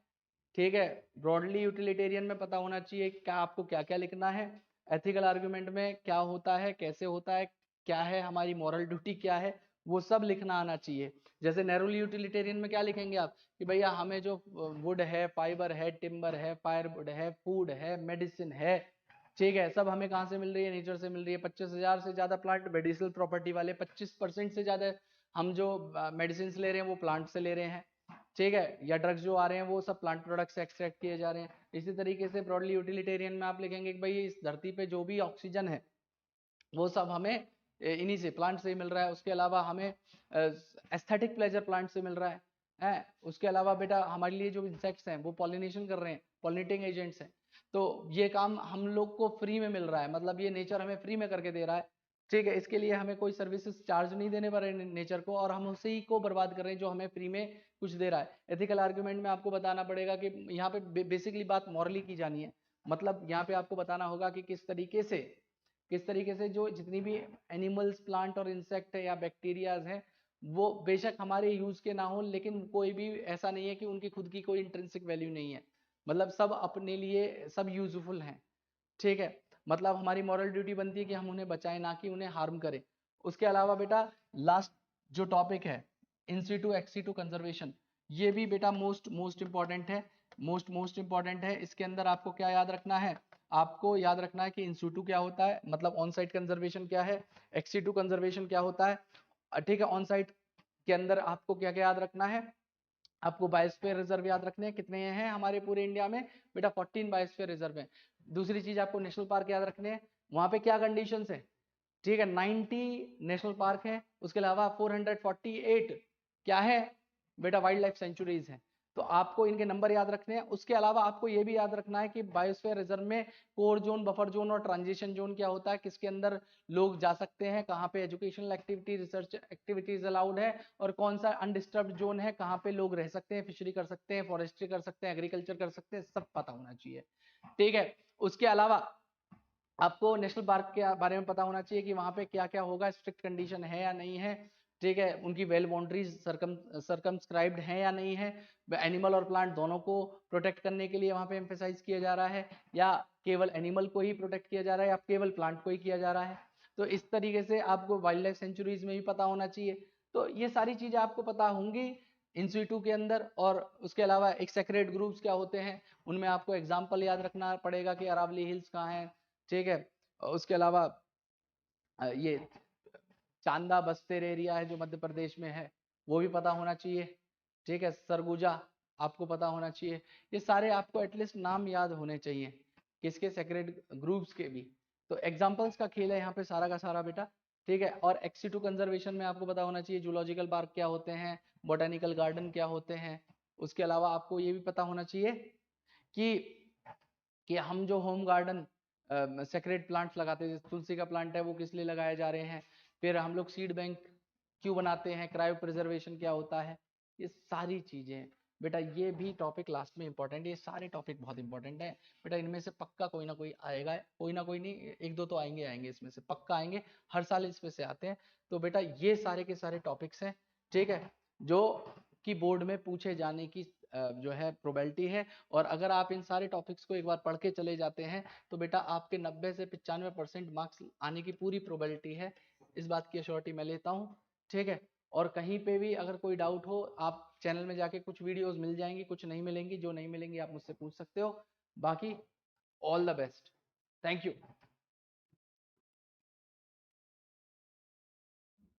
ठीक है। ब्रॉडली यूटिलिटेरियन में पता होना चाहिए क्या आपको क्या क्या लिखना है। एथिकल आर्ग्यूमेंट में क्या होता है, कैसे होता है, क्या है हमारी मॉरल ड्यूटी क्या है, वो सब लिखना आना चाहिए। जैसे नैरोली यूटिलिटेरियन में क्या लिखेंगे आप कि भैया हमें जो वुड है, फाइबर है, टिम्बर है, फायरवुड है, फूड है, मेडिसिन है, ठीक है, सब हमें कहाँ से मिल रही है? नेचर से मिल रही है। 25,000 से ज्यादा प्लांट मेडिसिनल प्रॉपर्टी वाले, 25% से ज्यादा हम जो मेडिसिन ले रहे हैं वो प्लांट से ले रहे हैं, ठीक है। या ड्रग्स जो आ रहे हैं वो सब प्लांट प्रोडक्ट से एक्सट्रैक्ट किए जा रहे हैं। इसी तरीके से ब्रॉडली यूटिलिटेरियन में आप लिखेंगे कि भाई इस धरती पे जो भी ऑक्सीजन है वो सब हमें इन्हीं से प्लांट से ही मिल रहा है। उसके अलावा हमें एस्थेटिक प्लेजर प्लांट से मिल रहा है। उसके अलावा बेटा हमारे लिए जो इंसेक्ट्स हैं वो पॉलिनेशन कर रहे हैं, पॉलिनेटिंग एजेंट्स हैं, तो ये काम हम लोग को फ्री में मिल रहा है, मतलब ये नेचर हमें फ्री में करके दे रहा है, ठीक है। इसके लिए हमें कोई सर्विसेज चार्ज नहीं देने पड़ रहे नेचर को, और हम उसी को बर्बाद कर रहे हैं जो हमें फ्री में कुछ दे रहा है। एथिकल आर्ग्यूमेंट में आपको बताना पड़ेगा कि यहाँ पे बेसिकली बात मॉरली की जानी है, मतलब यहाँ पे आपको बताना होगा कि किस तरीके से जो जितनी भी एनिमल्स, प्लांट और इंसेक्ट है या बैक्टीरियाज हैं वो बेशक हमारे यूज के ना हो, लेकिन कोई भी ऐसा नहीं है कि उनकी खुद की कोई इंट्रिंसिक वैल्यू नहीं है, मतलब सब अपने लिए सब यूजफुल हैं, ठीक है। मतलब हमारी मॉरल ड्यूटी बनती है कि हम उन्हें बचाएं, ना कि उन्हें हार्म करें। उसके अलावा बेटा लास्ट जो टॉपिक है in situ ex situ conservation, ये भी बेटा मोस्ट इंपॉर्टेंट है, मोस्ट इंपॉर्टेंट है। इसके अंदर आपको क्या याद रखना है? आपको याद रखना है कि इन सीटू क्या होता है, मतलब ऑन साइट कंजर्वेशन क्या है, एक्स सीटू कंजर्वेशन क्या होता है, ठीक है। ऑन साइट के अंदर आपको क्या क्या याद रखना है? आपको बायोस्फीयर रिजर्व याद रखने हैं, कितने हैं हमारे पूरे इंडिया में? बेटा 14 बायोस्फीयर रिजर्व हैं। दूसरी चीज आपको नेशनल पार्क याद रखने हैं, वहां पे क्या कंडीशंस है, ठीक है। 90 नेशनल पार्क है, उसके अलावा 448 क्या है बेटा? वाइल्ड लाइफ सेंचुरीज है। तो आपको इनके नंबर याद रखने हैं। उसके अलावा आपको ये भी याद रखना है कि बायोस्फीयर रिजर्व में कोर जोन, बफर जोन और ट्रांजिशन जोन क्या होता है, किसके अंदर लोग जा सकते हैं, कहाँ पे educational activity, research activities allowed है, और कौन सा अनडिस्टर्ब्ड जोन है, कहाँ पे लोग रह सकते हैं, फिशरी कर सकते हैं, फॉरेस्ट्री कर सकते हैं, एग्रीकल्चर कर सकते हैं, सब पता होना चाहिए, ठीक है। उसके अलावा आपको नेशनल पार्क के बारे में पता होना चाहिए कि वहां पे क्या क्या होगा, स्ट्रिक्ट कंडीशन है या नहीं है, ठीक है। उनकी वेल बाउंड्रीज सर्कमस्क्राइब्ड है या नहीं है, एनिमल और प्लांट दोनों को प्रोटेक्ट करने के लिए वहां पे एम्फेसाइज किया जा रहा है, या केवल एनिमल को ही प्रोटेक्ट किया जा रहा है, या केवल प्लांट को ही किया जा रहा है। तो इस तरीके से आपको वाइल्ड लाइफ सेंचुरीज में भी पता होना चाहिए। तो ये सारी चीजें आपको पता होंगी इन सीटू के अंदर। और उसके अलावा एक सेक्रेट ग्रुप्स क्या होते हैं, उनमें आपको एग्जाम्पल याद रखना पड़ेगा कि अरावली हिल्स कहाँ है, ठीक है। उसके अलावा ये चांदा बस्तर एरिया है जो मध्य प्रदेश में है, वो भी पता होना चाहिए, ठीक है। सरगुजा आपको पता होना चाहिए। ये सारे आपको एटलीस्ट नाम याद होने चाहिए, किसके? सेक्रेट ग्रुप्स के भी। तो एग्जांपल्स का खेल है यहाँ पे सारा का सारा बेटा, ठीक है। और एक्सी2 कंजर्वेशन में आपको पता होना चाहिए जूलॉजिकल पार्क क्या होते हैं, बोटेनिकल गार्डन क्या होते हैं। उसके अलावा आपको ये भी पता होना चाहिए कि हम जो होम गार्डन सेक्रेट प्लांट्स लगाते हैं, तुलसी का प्लांट है वो किस लिए लगाए जा रहे हैं। फिर हम लोग सीड बैंक क्यों बनाते हैं, क्रायो प्रिजर्वेशन क्या होता है, ये सारी चीजें हैं बेटा। ये भी टॉपिक लास्ट में इंपॉर्टेंट है, ये सारे टॉपिक बहुत इंपॉर्टेंट है बेटा। इनमें से पक्का कोई ना कोई आएगा, कोई ना कोई नहीं, एक दो तो आएंगे आएंगे, इसमें से पक्का आएंगे, हर साल इसमें से आते हैं। तो बेटा ये सारे के सारे टॉपिक्स हैं, ठीक है, जो कि बोर्ड में पूछे जाने की जो है प्रोबेबिलिटी है। और अगर आप इन सारे टॉपिक्स को एक बार पढ़ के चले जाते हैं तो बेटा आपके 90 से 95% मार्क्स आने की पूरी प्रोबेबिलिटी है, इस बात की अश्योरिटी मैं लेता हूँ, ठीक है। और कहीं पे भी अगर कोई डाउट हो, आप चैनल में जाके कुछ वीडियोस मिल जाएंगी, कुछ नहीं मिलेंगी, जो नहीं मिलेंगी आप मुझसे पूछ सकते हो। बाकी all the best, thank you.